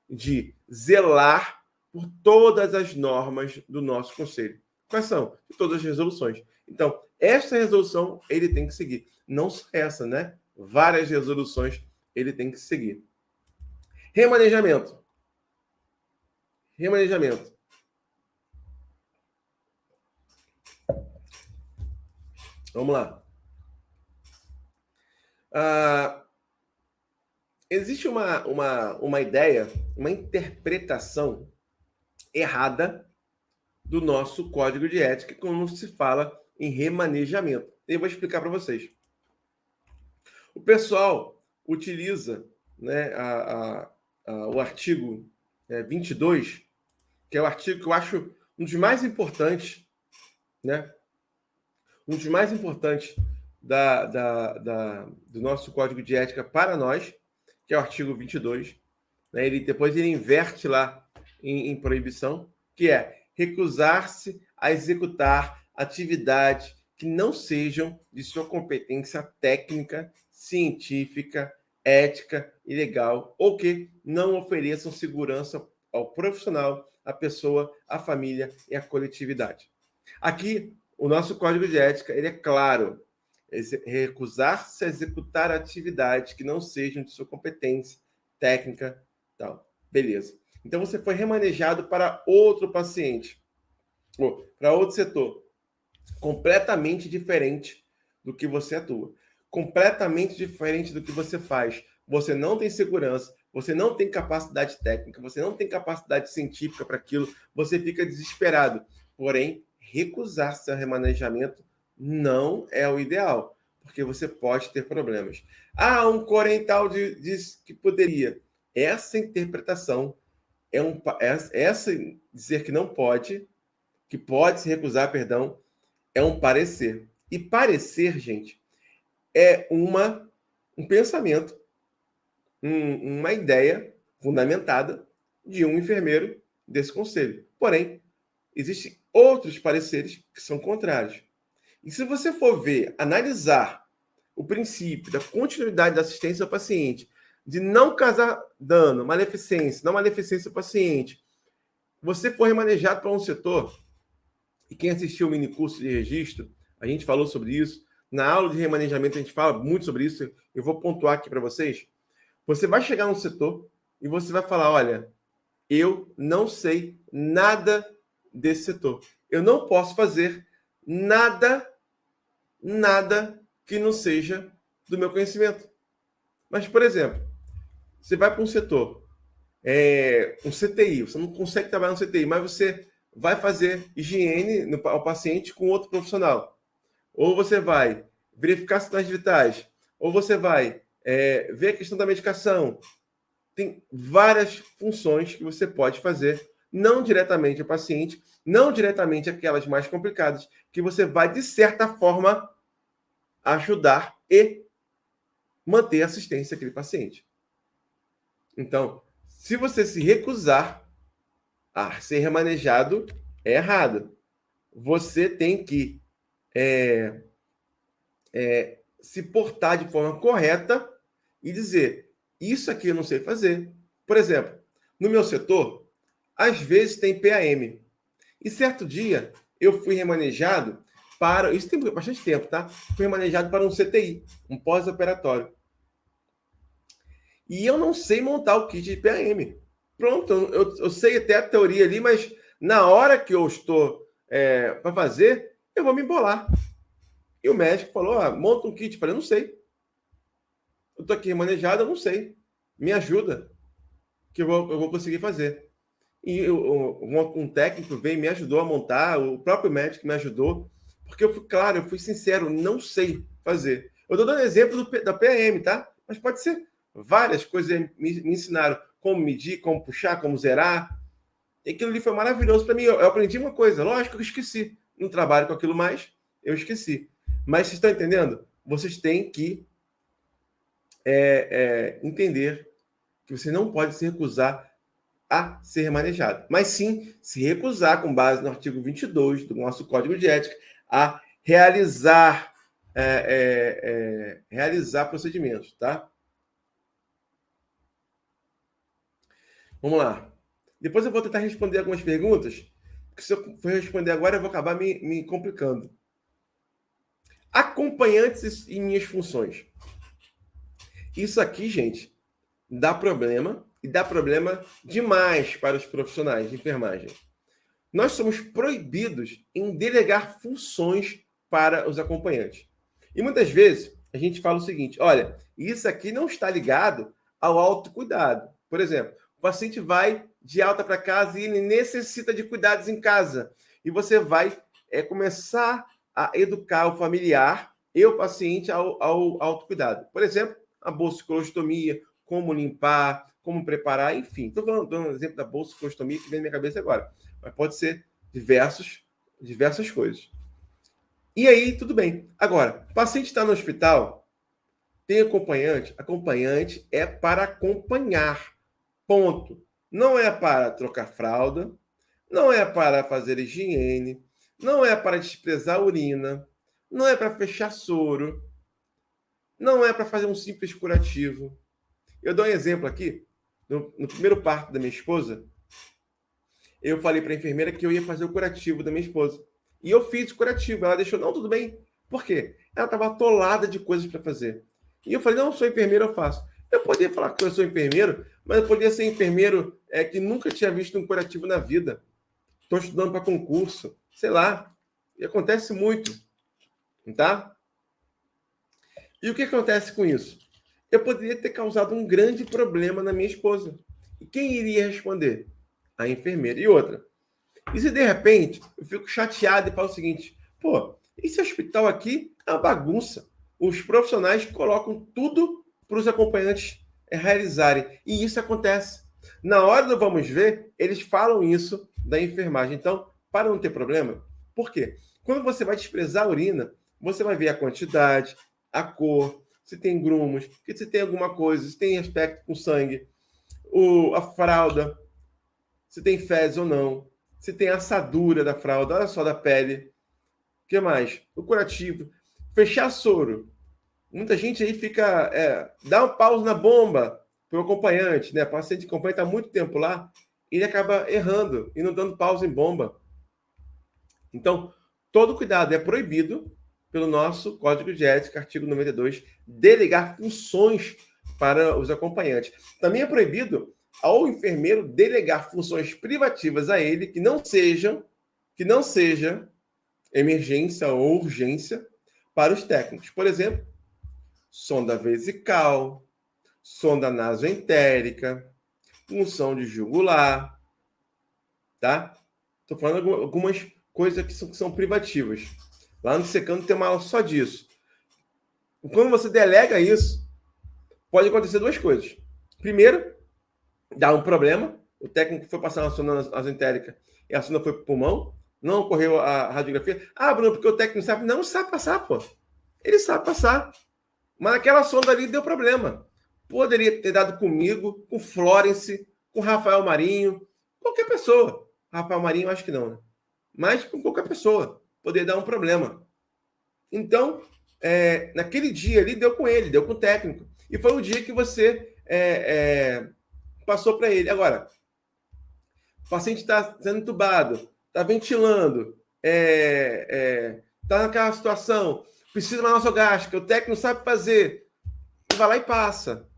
de zelar por todas as normas do nosso conselho. Quais são? De todas as resoluções. Então, esta resolução ele tem que seguir. Não só essa, né? Várias resoluções ele tem que seguir. Remanejamento. Remanejamento. Vamos lá. Existe uma ideia, uma interpretação errada do nosso código de ética quando se fala em remanejamento. Eu vou explicar para vocês. O pessoal utiliza, né, o artigo 22, que é o artigo que eu acho um dos mais importantes, né? Um dos mais importantes do nosso código de ética para nós, que é o artigo 22. Né? Depois ele inverte lá em proibição, que é recusar-se a executar atividades que não sejam de sua competência técnica, científica, ética e legal, ou que não ofereçam segurança ao profissional, à pessoa, à família e à coletividade. Aqui, o nosso código de ética ele é claro. Recusar-se a executar atividades que não sejam de sua competência técnica, tal. Beleza. Então, você foi remanejado para outro paciente, ou para outro setor, completamente diferente do que você atua, completamente diferente do que você faz. Você não tem segurança, você não tem capacidade técnica, você não tem capacidade científica para aquilo, você fica desesperado. Porém, recusar-se ao remanejamento não é o ideal, porque você pode ter problemas. Um corental diz que poderia. Essa interpretação essa dizer que não pode, que pode se recusar, perdão, é um parecer. E parecer, gente, é um pensamento, uma ideia fundamentada de um enfermeiro desse conselho. Porém, existem outros pareceres que são contrários. E se você for ver, analisar o princípio da continuidade da assistência ao paciente, de não causar dano, maleficência, não maleficência ao paciente, você for remanejado para um setor, e quem assistiu o mini curso de registro, a gente falou sobre isso, na aula de remanejamento a gente fala muito sobre isso, eu vou pontuar aqui para vocês. Você vai chegar no setor e você vai falar, olha, eu não sei nada desse setor. Eu não posso fazer nada que não seja do meu conhecimento. Mas, por exemplo, você vai para um setor, um CTI, você não consegue trabalhar no CTI, mas você vai fazer higiene ao paciente com outro profissional. Ou você vai verificar sinais vitais, ou você vai ver a questão da medicação. Tem várias funções que você pode fazer, não diretamente ao paciente, não diretamente aquelas mais complicadas, que você vai, de certa forma, ajudar e manter a assistência àquele paciente. Então, se você se recusar a ser remanejado, é errado. Você tem que se portar de forma correta e dizer, isso aqui eu não sei fazer. Por exemplo, no meu setor, às vezes tem PAM. E certo dia, eu fui remanejado para... Isso tem bastante tempo, tá? Fui remanejado para um CTI, um pós-operatório. E eu não sei montar o kit de PAM. Pronto, eu sei até a teoria ali, mas na hora que eu estou para fazer, eu vou me embolar. E o médico falou, monta um kit. Eu falei, não sei. Eu estou aqui remanejado, eu não sei. Me ajuda, que eu vou conseguir fazer. E um técnico veio e me ajudou a montar, o próprio médico me ajudou, porque eu fui sincero, não sei fazer. Eu estou dando exemplo da PAM, tá? Mas pode ser várias coisas me ensinaram como medir, como puxar, como zerar. E aquilo ali foi maravilhoso para mim. Eu aprendi uma coisa, lógico que eu esqueci. Não trabalho com aquilo mais, eu esqueci. Mas vocês estão entendendo? Vocês têm que entender que você não pode se recusar a ser remanejado, mas sim se recusar, com base no artigo 22 do nosso Código de Ética, a realizar procedimentos, tá? Vamos lá. Depois eu vou tentar responder algumas perguntas, porque se eu for responder agora, eu vou acabar me complicando. Acompanhantes e minhas funções. Isso aqui, gente, dá problema, e dá problema demais para os profissionais de enfermagem. Nós somos proibidos em delegar funções para os acompanhantes. E muitas vezes a gente fala o seguinte: olha, isso aqui não está ligado ao autocuidado. Por exemplo, o paciente vai de alta para casa e ele necessita de cuidados em casa. E você vai começar a educar o familiar e o paciente ao autocuidado. Por exemplo, a bolsiclostomia, como limpar, como preparar, enfim. Estou dando um exemplo da bolsiclostomia que vem na minha cabeça agora. Mas pode ser diversas coisas. E aí, tudo bem. Agora, o paciente está no hospital, tem acompanhante. Acompanhante é para acompanhar. Ponto. Não é para trocar fralda, não é para fazer higiene, não é para desprezar urina, não é para fechar soro, não é para fazer um simples curativo. Eu dou um exemplo aqui. No primeiro parto da minha esposa, eu falei para a enfermeira que eu ia fazer o curativo da minha esposa. E eu fiz o curativo. Ela deixou, não, tudo bem. Por quê? Ela estava atolada de coisas para fazer. E eu falei, não, sou enfermeiro, eu faço. Eu podia falar que eu sou enfermeiro, mas eu podia ser enfermeiro que nunca tinha visto um curativo na vida. Estou estudando para concurso, sei lá. E acontece muito, tá? E o que acontece com isso? Eu poderia ter causado um grande problema na minha esposa. E quem iria responder? A enfermeira. E outra, e se de repente eu fico chateado e falo o seguinte: pô, esse hospital aqui é uma bagunça. Os profissionais colocam tudo para os acompanhantes realizarem. E isso acontece. Na hora do vamos ver, eles falam isso da enfermagem. Então, para não ter problema, por quê? Quando você vai desprezar a urina, você vai ver a quantidade, a cor, se tem grumos, se tem alguma coisa, se tem aspecto com sangue, a fralda, se tem fezes ou não, se tem assadura da fralda, olha só, da pele. O que mais? O curativo. Fechar soro. Muita gente aí fica... dá um pause na bomba para o acompanhante, né? O paciente acompanha está muito tempo lá, ele acaba errando e não dando pausa em bomba. Então, todo cuidado é proibido pelo nosso Código de Ética, artigo 92, delegar funções para os acompanhantes. Também é proibido ao enfermeiro delegar funções privativas a ele que não seja emergência ou urgência para os técnicos. Por exemplo, sonda vesical, sonda nasoentérica, punção de jugular, tá? Estou falando algumas coisas que são privativas. Lá no Secando tem uma aula só disso. Quando você delega isso, pode acontecer duas coisas. Primeiro, dá um problema. O técnico foi passar uma sonda nasoentérica e a sonda foi para o pulmão. Não ocorreu a radiografia. Ah, Bruno, porque o técnico sabe. Não sabe passar, pô. Ele sabe passar. Mas aquela sonda ali deu problema. Poderia ter dado comigo, com Florence, com Rafael Marinho, qualquer pessoa. Rafael Marinho, acho que não, né? Mas com qualquer pessoa. Poderia dar um problema. Então, naquele dia ali, deu com ele, deu com o técnico. E foi o dia que você passou para ele. Agora, o paciente está sendo entubado, está ventilando, está naquela situação, precisa de uma nasogástrica, o técnico não sabe fazer, vai lá e passa.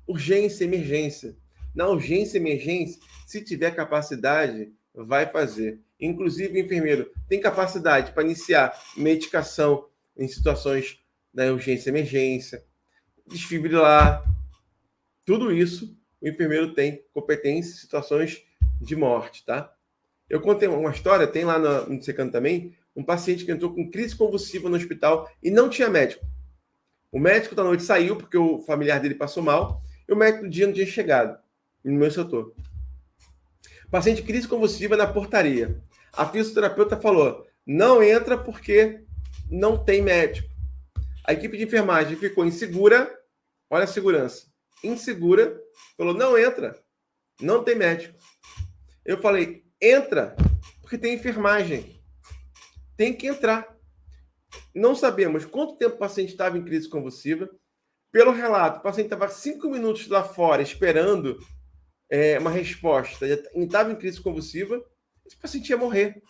Urgência, emergência. Na urgência, emergência, se tiver capacidade, vai fazer. Inclusive, o enfermeiro tem capacidade para iniciar medicação em situações da urgência, emergência, desfibrilar. Tudo isso, o enfermeiro tem competência em situações de morte, tá? Eu contei uma história, tem lá no Secando também, um paciente que entrou com crise convulsiva no hospital e não tinha médico. O médico da noite saiu porque o familiar dele passou mal e o médico do dia não tinha chegado no meu setor. Paciente crise convulsiva na portaria. A fisioterapeuta falou, não entra porque não tem médico. A equipe de enfermagem ficou insegura, olha a segurança, insegura, falou, não entra, não tem médico. Eu falei, entra, porque tem enfermagem. Tem que entrar. Não sabemos quanto tempo o paciente estava em crise convulsiva. Pelo relato, o paciente estava 5 minutos lá fora esperando uma resposta, estava em crise convulsiva, esse paciente ia morrer.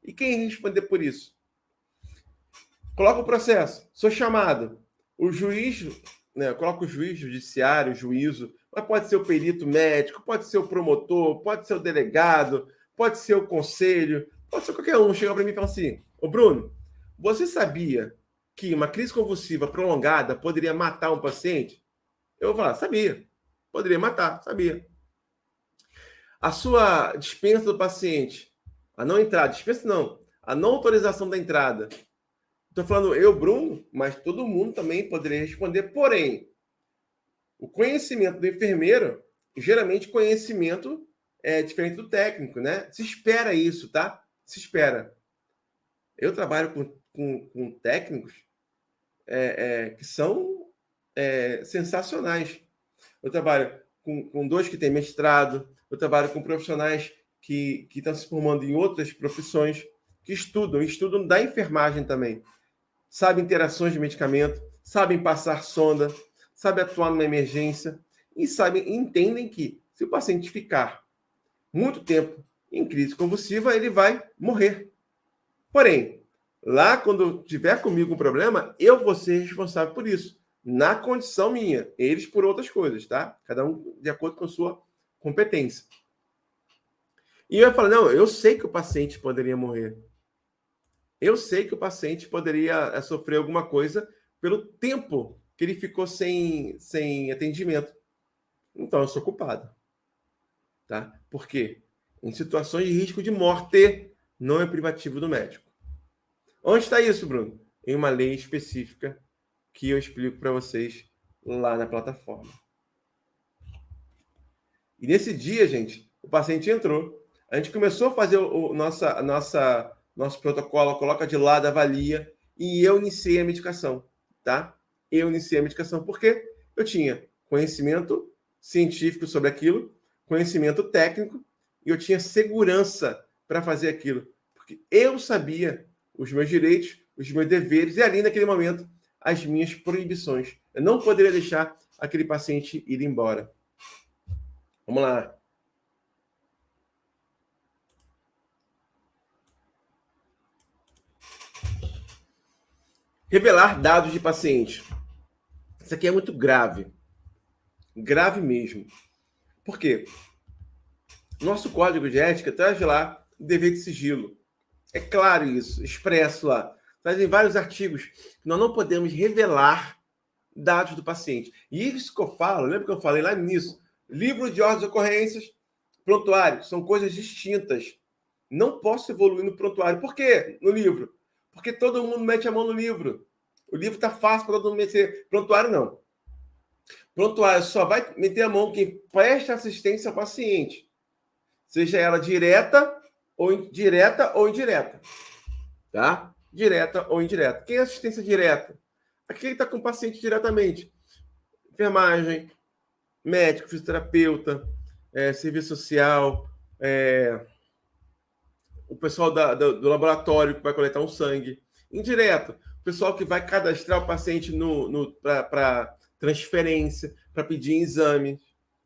E quem ia responder por isso? Coloca o processo, sou chamado. O juiz, né, coloca o juiz judiciário, o juízo, mas pode ser o perito médico, pode ser o promotor, pode ser o delegado, pode ser o conselho, pode ser qualquer um. Chega para mim e fala assim: ô Bruno, você sabia que uma crise convulsiva prolongada poderia matar um paciente? Eu vou falar: sabia. Poderia matar, sabia. A sua dispensa do paciente, a não entrada, dispensa não, a não autorização da entrada. Estou falando eu, Bruno, mas todo mundo também poderia responder. Porém, o conhecimento do enfermeiro, geralmente conhecimento é diferente do técnico, né? Se espera isso, tá? Se espera. Eu trabalho com técnicos que são sensacionais. Eu trabalho com dois que têm mestrado, eu trabalho com profissionais que estão se formando em outras profissões, que estudam da enfermagem também. Sabem interações de medicamento, sabem passar sonda, sabem atuar numa emergência e entendem que se o paciente ficar muito tempo em crise convulsiva, ele vai morrer. Porém, lá quando tiver comigo um problema, eu vou ser responsável por isso, na condição minha, eles por outras coisas, tá? Cada um de acordo com a sua competência. E eu falo, não, eu sei que o paciente poderia morrer. Eu sei que o paciente poderia sofrer alguma coisa pelo tempo que ele ficou sem atendimento. Então, eu sou culpado. Tá? Por quê? Em situações de risco de morte, não é privativo do médico. Onde está isso, Bruno? Em uma lei específica que eu explico para vocês lá na plataforma. E nesse dia, gente, o paciente entrou. A gente começou a fazer nosso protocolo, coloca de lado, avalia, e eu iniciei a medicação, tá? Eu iniciei a medicação porque eu tinha conhecimento científico sobre aquilo, conhecimento técnico, e eu tinha segurança para fazer aquilo, porque eu sabia os meus direitos, os meus deveres, e ali naquele momento, as minhas proibições. Eu não poderia deixar aquele paciente ir embora. Vamos lá. Revelar dados de paciente. Isso aqui é muito grave. Grave mesmo. Por quê? Nosso código de ética traz lá o dever de sigilo. É claro isso, expresso lá. Trazem vários artigos que nós não podemos revelar dados do paciente. E isso que eu falo, lembra que eu falei lá nisso? Livro de ordens de ocorrências, prontuário, são coisas distintas. Não posso evoluir no prontuário. Por quê? No livro. Porque todo mundo mete a mão no livro. O livro está fácil para todo mundo meter. Prontuário, não. Prontuário só vai meter a mão quem presta assistência ao paciente. Seja ela direta ou indireta. Tá? Direta ou indireta. Quem é assistência direta? Aquele está com o paciente diretamente. Enfermagem, médico, fisioterapeuta, serviço social, o pessoal do laboratório que vai coletar um sangue. Indireto, o pessoal que vai cadastrar o paciente para transferência, para pedir exame.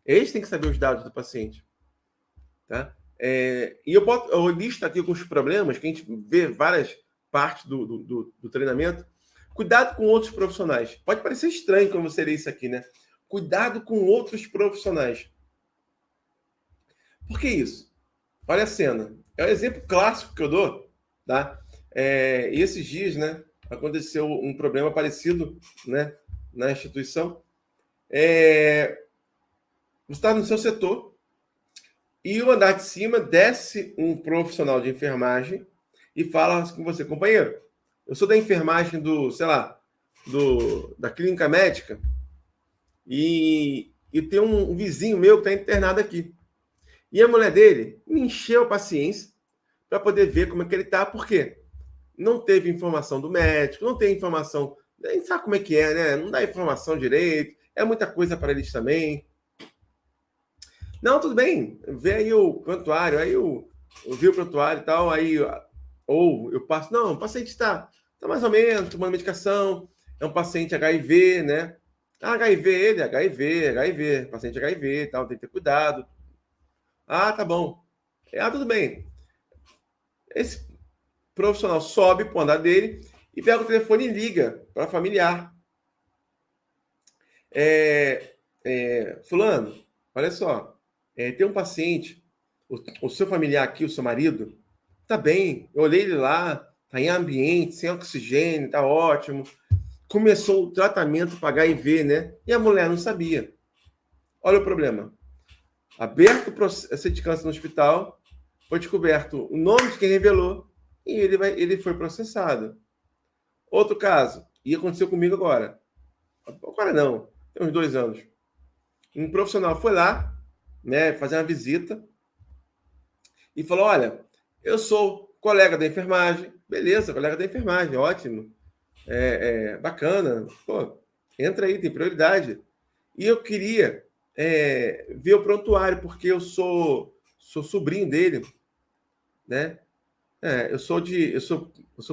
Eles têm que saber os dados do paciente. Tá? E eu listo aqui alguns problemas que a gente vê várias partes do treinamento. Cuidado com outros profissionais. Pode parecer estranho quando você lê isso aqui, né? Cuidado com outros profissionais. Por que isso? Olha a cena. É um exemplo clássico que eu dou, tá? E esses dias, né, aconteceu um problema parecido, né, na instituição. Você está no seu setor e o andar de cima desce um profissional de enfermagem e fala com você, companheiro, eu sou da enfermagem da clínica médica e tem um vizinho meu que está internado aqui. E a mulher dele me encheu a paciência para poder ver como é que ele está. Por quê? Não teve informação do médico, não tem informação. A gente sabe como é que é, né? Não dá informação direito. É muita coisa para eles também. Não, tudo bem. Vê aí o prontuário. Aí eu vi o prontuário e tal. Aí, ou eu passo. Não, o paciente está mais ou menos tomando medicação. É um paciente HIV, né? HIV, ele, HIV. Paciente HIV e tal. Tem que ter cuidado. Ah, tá bom. Ah, tudo bem. Esse profissional sobe para o andar dele e pega o telefone e liga para familiar. Fulano, olha só, tem um paciente, o seu familiar aqui, o seu marido, tá bem, eu olhei ele lá, tá em ambiente, sem oxigênio, tá ótimo. Começou o tratamento para HIV, né? E a mulher não sabia. Olha o problema. Aberto o processo de câncer no hospital, foi descoberto o nome de quem revelou e ele foi processado. Outro caso, e aconteceu comigo agora. Agora não, tem uns 2 anos. Um profissional foi lá, né, fazer uma visita e falou: olha, eu sou colega da enfermagem, beleza, colega da enfermagem, ótimo, bacana, pô, entra aí, tem prioridade. E eu queria ver o prontuário, porque sou sobrinho dele, né? Eu sou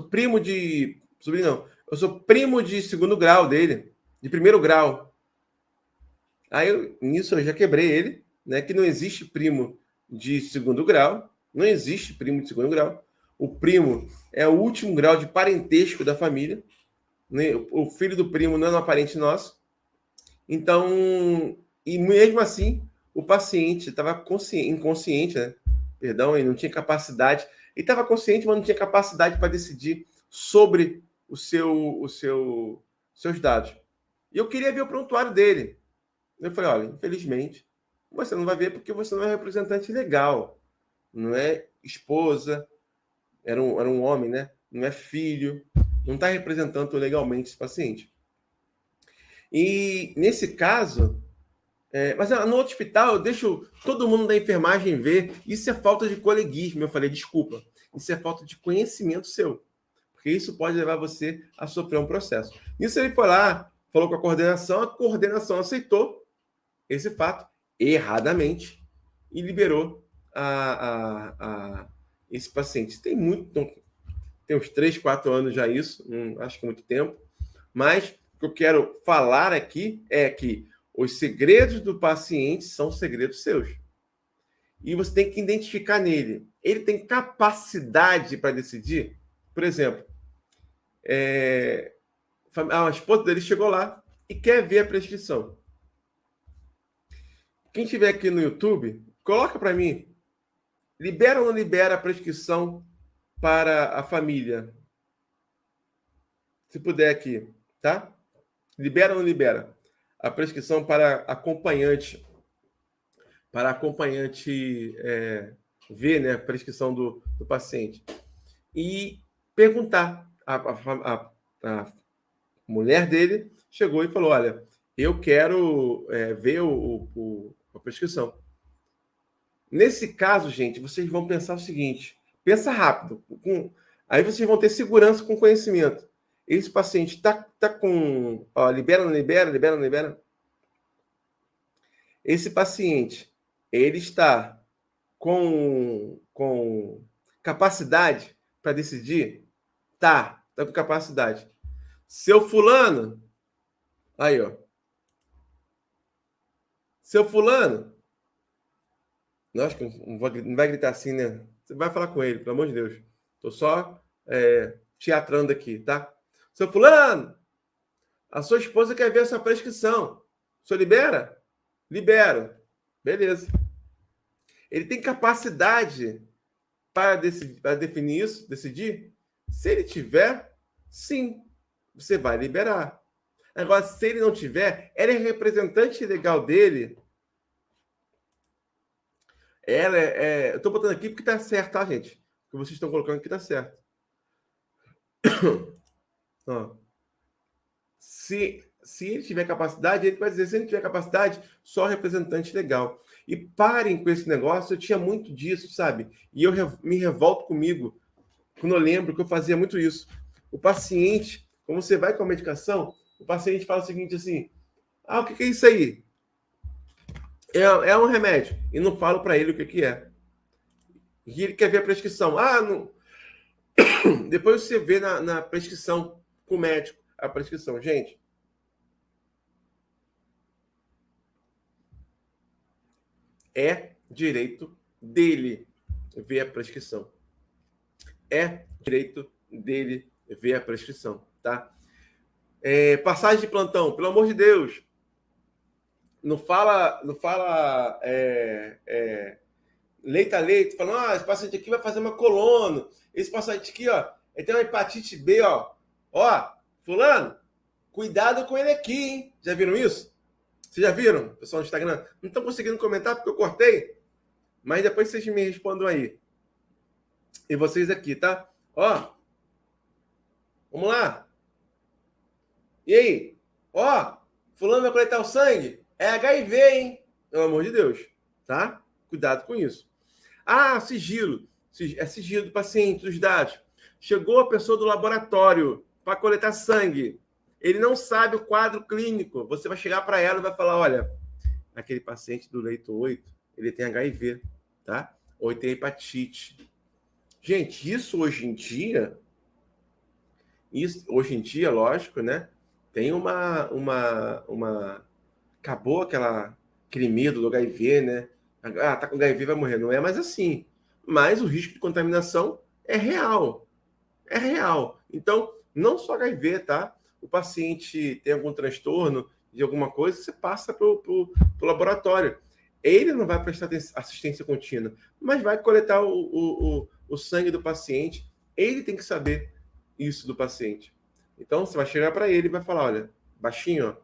primo de. Sobrinho não, eu sou primo de segundo grau dele, de primeiro grau. Aí nisso eu já quebrei ele, né? Que não existe primo de segundo grau, não existe primo de segundo grau. O primo é o último grau de parentesco da família, né? O filho do primo não é um parente nosso. Então, e mesmo assim, o paciente estava inconsciente, né? Perdão, ele não tinha capacidade. Ele estava consciente, mas não tinha capacidade para decidir sobre seus dados. E eu queria ver o prontuário dele. Eu falei: olha, infelizmente, você não vai ver porque você não é representante legal. Não é esposa, era um homem, né? Não é filho, não está representando legalmente esse paciente. E nesse caso, mas no outro hospital eu deixo todo mundo da enfermagem ver. Isso é falta de coleguismo. Eu falei: desculpa, isso é falta de conhecimento seu, porque isso pode levar você a sofrer um processo. Nisso ele foi lá, falou com a coordenação aceitou esse fato erradamente e liberou esse paciente. Tem uns 3, 4 anos já isso, acho que muito tempo, mas o que eu quero falar aqui é que os segredos do paciente são segredos seus. E você tem que identificar nele. Ele tem capacidade para decidir? Por exemplo, a esposa dele chegou lá e quer ver a prescrição. Quem estiver aqui no YouTube, coloca para mim. Libera ou não libera a prescrição para a família? Se puder aqui, tá? Libera ou não libera? A prescrição para acompanhante ver, né, a prescrição do paciente. E perguntar. A mulher dele chegou e falou: olha, eu quero ver a prescrição. Nesse caso, gente, vocês vão pensar o seguinte: pensa rápido. Aí vocês vão ter segurança com conhecimento. Esse paciente está com. Ó, libera, não libera, libera, não libera. Esse paciente, ele está com capacidade para decidir? Tá com capacidade. Seu fulano, aí, ó. Seu fulano, não, acho que não vai gritar assim, né? Você vai falar com ele, pelo amor de Deus. Tô só teatrando aqui, tá? Seu fulano, a sua esposa quer ver a sua prescrição. O senhor libera? Libero. Beleza. Ele tem capacidade para definir isso, decidir? Se ele tiver, sim, você vai liberar. Agora, se ele não tiver, ela é representante legal dele. Eu estou botando aqui porque está certo, tá, gente? O que vocês estão colocando aqui está certo. Ó. Se ele tiver capacidade, ele vai dizer: se ele tiver capacidade, só representante legal. E parem com esse negócio, eu tinha muito disso, sabe? E eu me revolto comigo quando eu lembro que eu fazia muito isso. O paciente, como você vai com a medicação, o paciente fala o seguinte assim: o que é isso aí? É um remédio. E não falo para ele o que é. E ele quer ver a prescrição. Não. Depois você vê na prescrição com o médico a prescrição. Gente, é direito dele ver a prescrição. É direito dele ver a prescrição, tá? Passagem de plantão, pelo amor de Deus. Não fala leito a leito, falando, esse paciente aqui vai fazer uma colono, esse paciente aqui, ó, ele tem uma hepatite B, ó, fulano, cuidado com ele aqui, hein? Já viram isso? Vocês já viram, pessoal do Instagram? Não estão conseguindo comentar porque eu cortei, mas depois vocês me respondam aí. E vocês aqui, tá? Ó, vamos lá. E aí? Ó, fulano vai coletar o sangue? É HIV, hein? Pelo amor de Deus, tá? Cuidado com isso. Sigilo. É sigilo do paciente, dos dados. Chegou a pessoa do laboratório para coletar sangue. Ele não sabe o quadro clínico. Você vai chegar para ela e vai falar, olha, aquele paciente do leito 8, ele tem HIV, tá? Ou ele tem hepatite. Gente, isso hoje em dia, lógico, né? Tem acabou aquele medo do HIV, né? Tá com HIV, vai morrer. Não é mais assim. Mas o risco de contaminação é real. É real. Então, não só HIV, tá? O paciente tem algum transtorno de alguma coisa, você passa pro laboratório. Ele não vai prestar assistência contínua, mas vai coletar o sangue do paciente. Ele tem que saber isso do paciente. Então, você vai chegar para ele e vai falar, olha, baixinho, ó,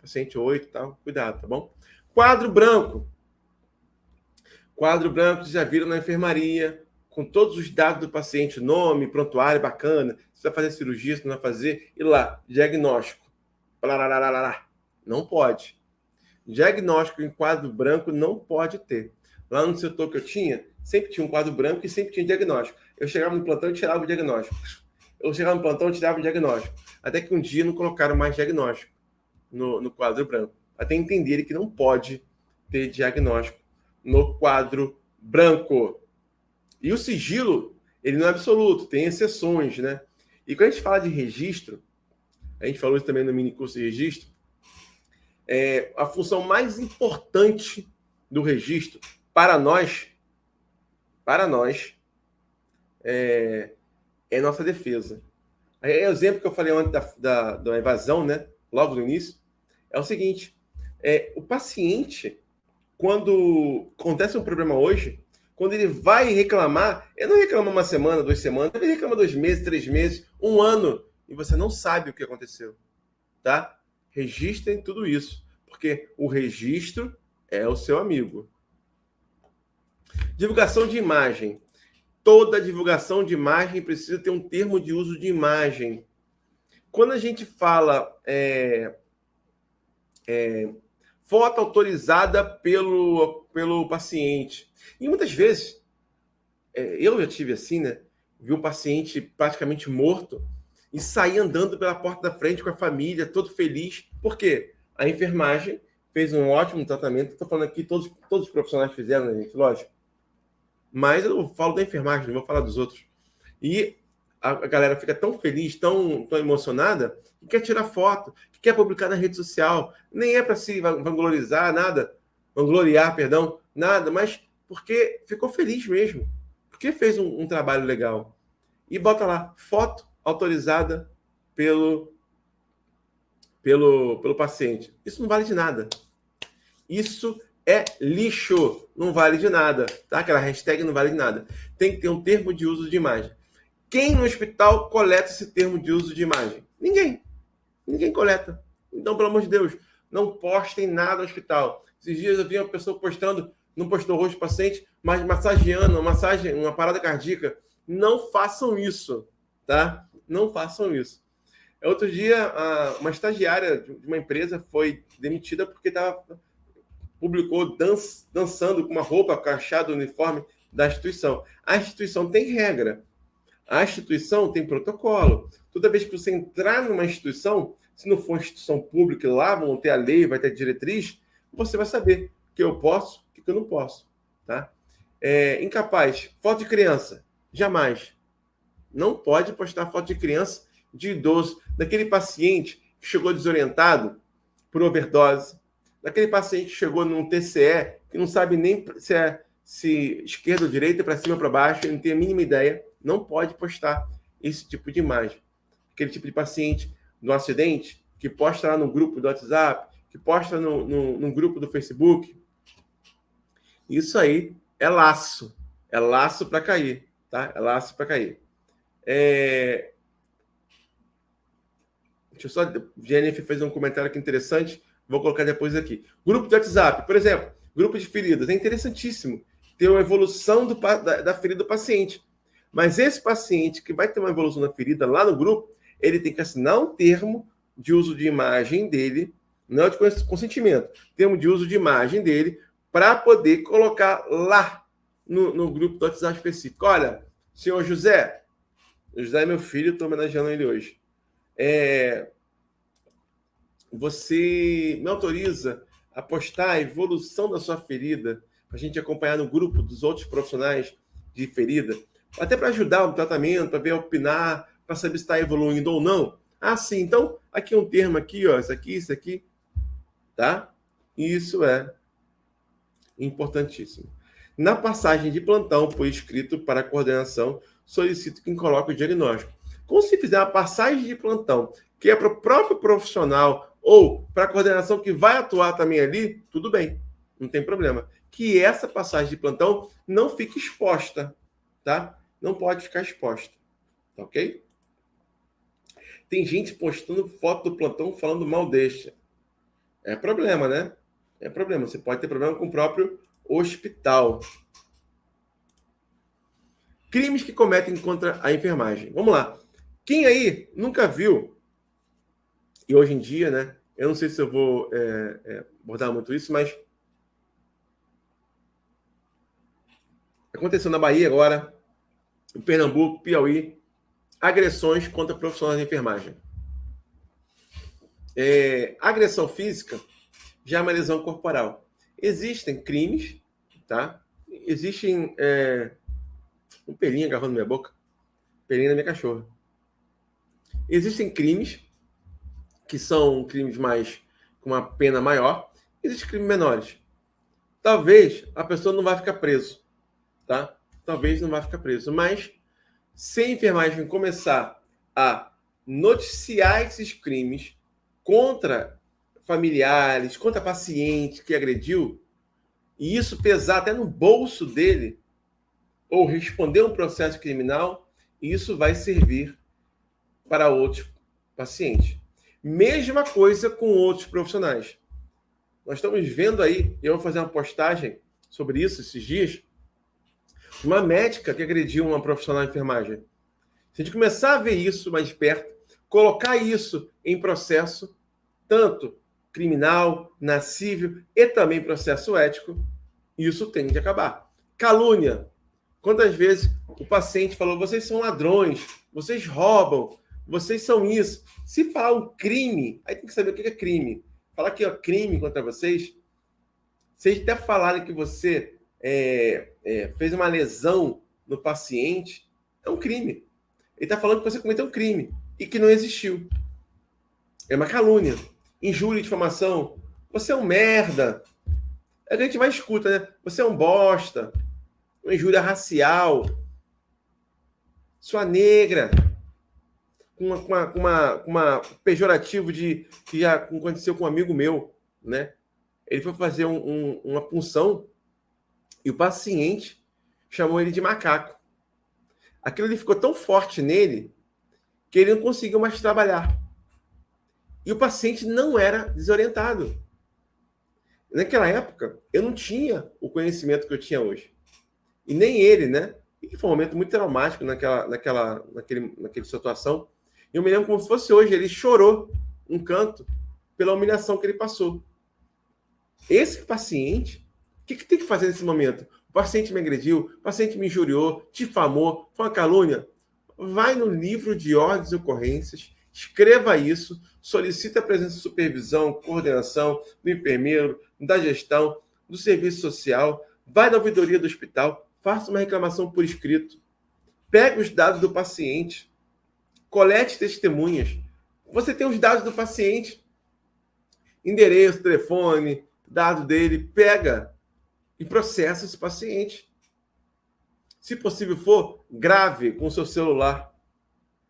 paciente 8 e tal, cuidado, tá bom? Quadro branco. Quadro branco, vocês já viram na enfermaria, com todos os dados do paciente, nome, prontuário, bacana, se vai fazer cirurgia, se não vai fazer, e lá, diagnóstico. Não pode. Diagnóstico em quadro branco não pode ter. Lá no setor que eu tinha, sempre tinha um quadro branco e sempre tinha diagnóstico. Eu chegava no plantão e tirava o diagnóstico. Até que um dia não colocaram mais diagnóstico no quadro branco. Até entenderem que não pode ter diagnóstico no quadro branco. E o sigilo, ele não é absoluto, tem exceções, né? E quando a gente fala de registro, a gente falou isso também no mini curso de registro, a função mais importante do registro para nós é nossa defesa. O exemplo que eu falei antes da evasão, né? Logo no início, é o seguinte: o paciente, quando acontece um problema hoje, quando ele vai reclamar, ele não reclama uma semana, 2 semanas, ele reclama 2 meses, 3 meses, 1 ano, e você não sabe o que aconteceu, tá? Registrem tudo isso, porque o registro é o seu amigo. Divulgação de imagem. Toda divulgação de imagem precisa ter um termo de uso de imagem. Quando a gente fala foto autorizada pelo paciente, e muitas vezes, eu já tive assim, né? Vi um paciente praticamente morto e sair andando pela porta da frente com a família, todo feliz. Por quê? A enfermagem fez um ótimo tratamento. Estou falando aqui, todos os profissionais fizeram, né, gente? Lógico. Mas eu falo da enfermagem, não vou falar dos outros. E a galera fica tão feliz, tão emocionada, que quer tirar foto, que quer publicar na rede social. Nem é para se vangloriar, nada. Vangloriar, perdão, nada. Mas porque ficou feliz mesmo. Porque fez um trabalho legal. E bota lá, foto autorizada pelo paciente. Isso não vale de nada. Isso é lixo, não vale de nada, tá? Aquela hashtag não vale de nada. Tem que ter um termo de uso de imagem. Quem no hospital coleta esse termo de uso de imagem? Ninguém. Ninguém coleta. Então, pelo amor de Deus, não postem nada no hospital. Esses dias eu vi uma pessoa postando, não postou o rosto do paciente, mas massageando, uma parada cardíaca. Não façam isso, tá? Não façam isso. Outro dia, uma estagiária de uma empresa foi demitida porque publicou dançando com uma roupa crachada, uniforme da instituição. A instituição tem regra. A instituição tem protocolo. Toda vez que você entrar numa instituição, se não for uma instituição pública, lá vão ter a lei, vai ter a diretriz, você vai saber o que eu posso e o que eu não posso. Tá? Incapaz. Foto de criança. Jamais. Não pode postar foto de criança, de idoso, daquele paciente que chegou desorientado por overdose, daquele paciente que chegou num TCE, que não sabe nem se se esquerda ou direita, para cima ou para baixo, ele não tem a mínima ideia, não pode postar esse tipo de imagem. Aquele tipo de paciente no acidente, que posta lá no grupo do WhatsApp, que posta no grupo do Facebook. Isso aí é laço para cair, tá? É laço para cair. Deixa eu só... Jennifer fez um comentário aqui interessante, vou colocar depois aqui. Grupo de WhatsApp, por exemplo, grupo de feridas, é interessantíssimo ter uma evolução da ferida do paciente. Mas esse paciente que vai ter uma evolução da ferida lá no grupo, ele tem que assinar um termo de uso de imagem dele, não é de consentimento, termo de uso de imagem dele, para poder colocar lá no grupo do WhatsApp específico. Olha, senhor José é meu filho, estou homenageando ele hoje. Você me autoriza a postar a evolução da sua ferida para a gente acompanhar no grupo dos outros profissionais de ferida, até para ajudar no tratamento, para ver, opinar, para saber se está evoluindo ou não. Ah, sim, então aqui um termo aqui, ó, isso aqui, tá? Isso é importantíssimo. Na passagem de plantão por escrito para a coordenação, solicito que coloque o diagnóstico. Como se fizer uma passagem de plantão, que é para o próprio profissional ou para a coordenação que vai atuar também ali, tudo bem, não tem problema. Que essa passagem de plantão não fique exposta, tá? Não pode ficar exposta, tá ok? Tem gente postando foto do plantão falando mal deste. É problema, né? É problema. Você pode ter problema com o próprio hospital. Crimes que cometem contra a enfermagem. Vamos lá. Quem aí nunca viu, e hoje em dia, né? Eu não sei se eu vou abordar muito isso, mas aconteceu na Bahia agora, em Pernambuco, Piauí, agressões contra profissionais de enfermagem. Agressão física já é uma lesão corporal. Existem crimes, tá? Existem... um pelinho agarrando na minha boca. Pelinho na minha cachorra. Existem crimes que são crimes mais com uma pena maior. Existem crimes menores. Talvez a pessoa não vai ficar preso, tá? Talvez não vai ficar preso. Mas se a enfermagem começar a noticiar esses crimes contra familiares, contra paciente que agrediu, e isso pesar até no bolso dele, ou responder um processo criminal, isso vai servir para outros pacientes. Mesma coisa com outros profissionais. Nós estamos vendo aí, e eu vou fazer uma postagem sobre isso esses dias, uma médica que agrediu uma profissional de enfermagem. Se a gente começar a ver isso mais de perto, colocar isso em processo, tanto criminal, na civil e também processo ético, isso tem de acabar. Calúnia. Quantas vezes o paciente falou, vocês são ladrões, vocês roubam, vocês são isso. Se falar um crime, aí tem que saber o que é crime. Falar que é crime contra vocês, vocês até falarem que você fez uma lesão no paciente, é um crime. Ele está falando que você cometeu um crime e que não existiu. É uma calúnia. Injúria e difamação. Você é um merda. É o que a gente mais escuta, né? Você é um bosta. Uma injúria racial. Sua negra. Com uma pejorativo que já aconteceu com um amigo meu, né? Ele foi fazer uma punção e o paciente chamou ele de macaco. Aquilo ali ficou tão forte nele que ele não conseguiu mais trabalhar. E o paciente não era desorientado. Naquela época, eu não tinha o conhecimento que eu tinha hoje. E nem ele, né? E foi um momento muito traumático naquela situação. Eu me lembro como se fosse hoje. Ele chorou um canto pela humilhação que ele passou. Esse paciente, o que tem que fazer nesse momento? O paciente me agrediu, o paciente me injuriou, difamou, foi uma calúnia. Vai no livro de ordens e ocorrências, escreva isso, solicita a presença de supervisão, coordenação, do enfermeiro, da gestão, do serviço social, vai na ouvidoria do hospital, faça uma reclamação por escrito, pegue os dados do paciente, colete testemunhas. Você tem os dados do paciente, endereço, telefone, dado dele, pega e processa esse paciente. Se possível for, grave com o seu celular.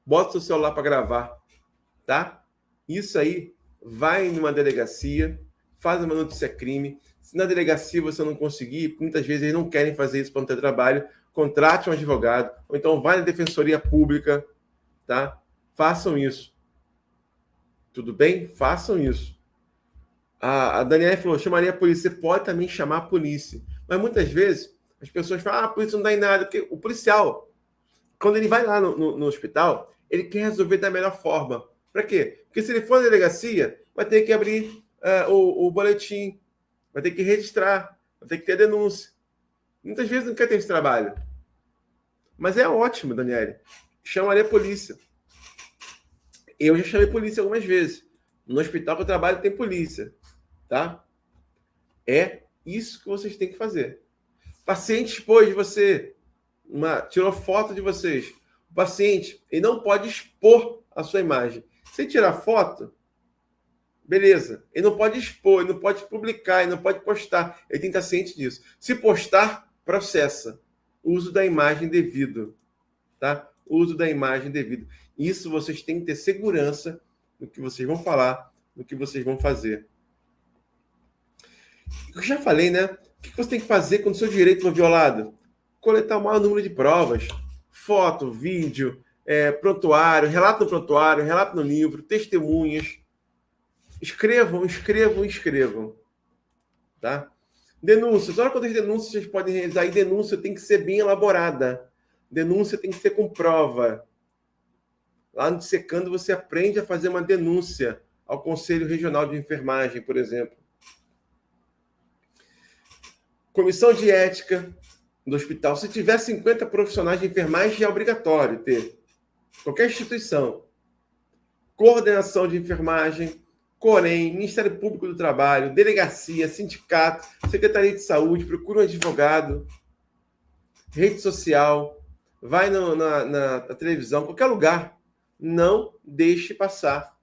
Bota o seu celular para gravar, tá? Isso aí, vai numa delegacia, faz uma notícia-crime. Se na delegacia você não conseguir, muitas vezes eles não querem fazer isso para não ter trabalho, contrate um advogado, ou então vai na defensoria pública, tá? Façam isso. Tudo bem? Façam isso. A Daniela falou, chamaria a polícia. Você pode também chamar a polícia. Mas muitas vezes as pessoas falam, a polícia não dá em nada, porque o policial, quando ele vai lá no hospital, ele quer resolver da melhor forma. Para quê? Porque se ele for na delegacia, vai ter que abrir o boletim, vai ter que registrar, vai ter que ter denúncia. Muitas vezes não quer ter esse trabalho. Mas é ótimo, Daniele. Chamaria a polícia. Eu já chamei polícia algumas vezes. No hospital que eu trabalho tem polícia. Tá? É isso que vocês têm que fazer. Paciente expôs de você, tirou foto de vocês. O paciente, ele não pode expor a sua imagem. Se tirar foto, beleza. Ele não pode expor, ele não pode publicar, ele não pode postar. Ele tem que estar ciente disso. Se postar, processa. Uso da imagem devido. Tá? Uso da imagem devido. Isso vocês têm que ter segurança no que vocês vão falar, no que vocês vão fazer. Eu já falei, né? O que você tem que fazer quando o seu direito for violado? Coletar o maior número de provas. Foto, vídeo, prontuário, relato no prontuário, relato no livro, testemunhas. Escrevam. Tá? Denúncias. Olha quantas denúncias vocês podem realizar. E denúncia tem que ser bem elaborada. Denúncia tem que ser com prova. Lá no Dissecando você aprende a fazer uma denúncia ao Conselho Regional de Enfermagem, por exemplo. Comissão de ética do hospital. Se tiver 50 profissionais de enfermagem, é obrigatório ter. Qualquer instituição. Coordenação de enfermagem, Corém, Ministério Público do Trabalho, delegacia, sindicato, Secretaria de Saúde, procure um advogado, rede social, vai na televisão, qualquer lugar. Não deixe passar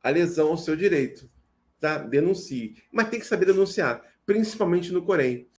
a lesão ao seu direito. Tá? Denuncie. Mas tem que saber denunciar, principalmente no Corém.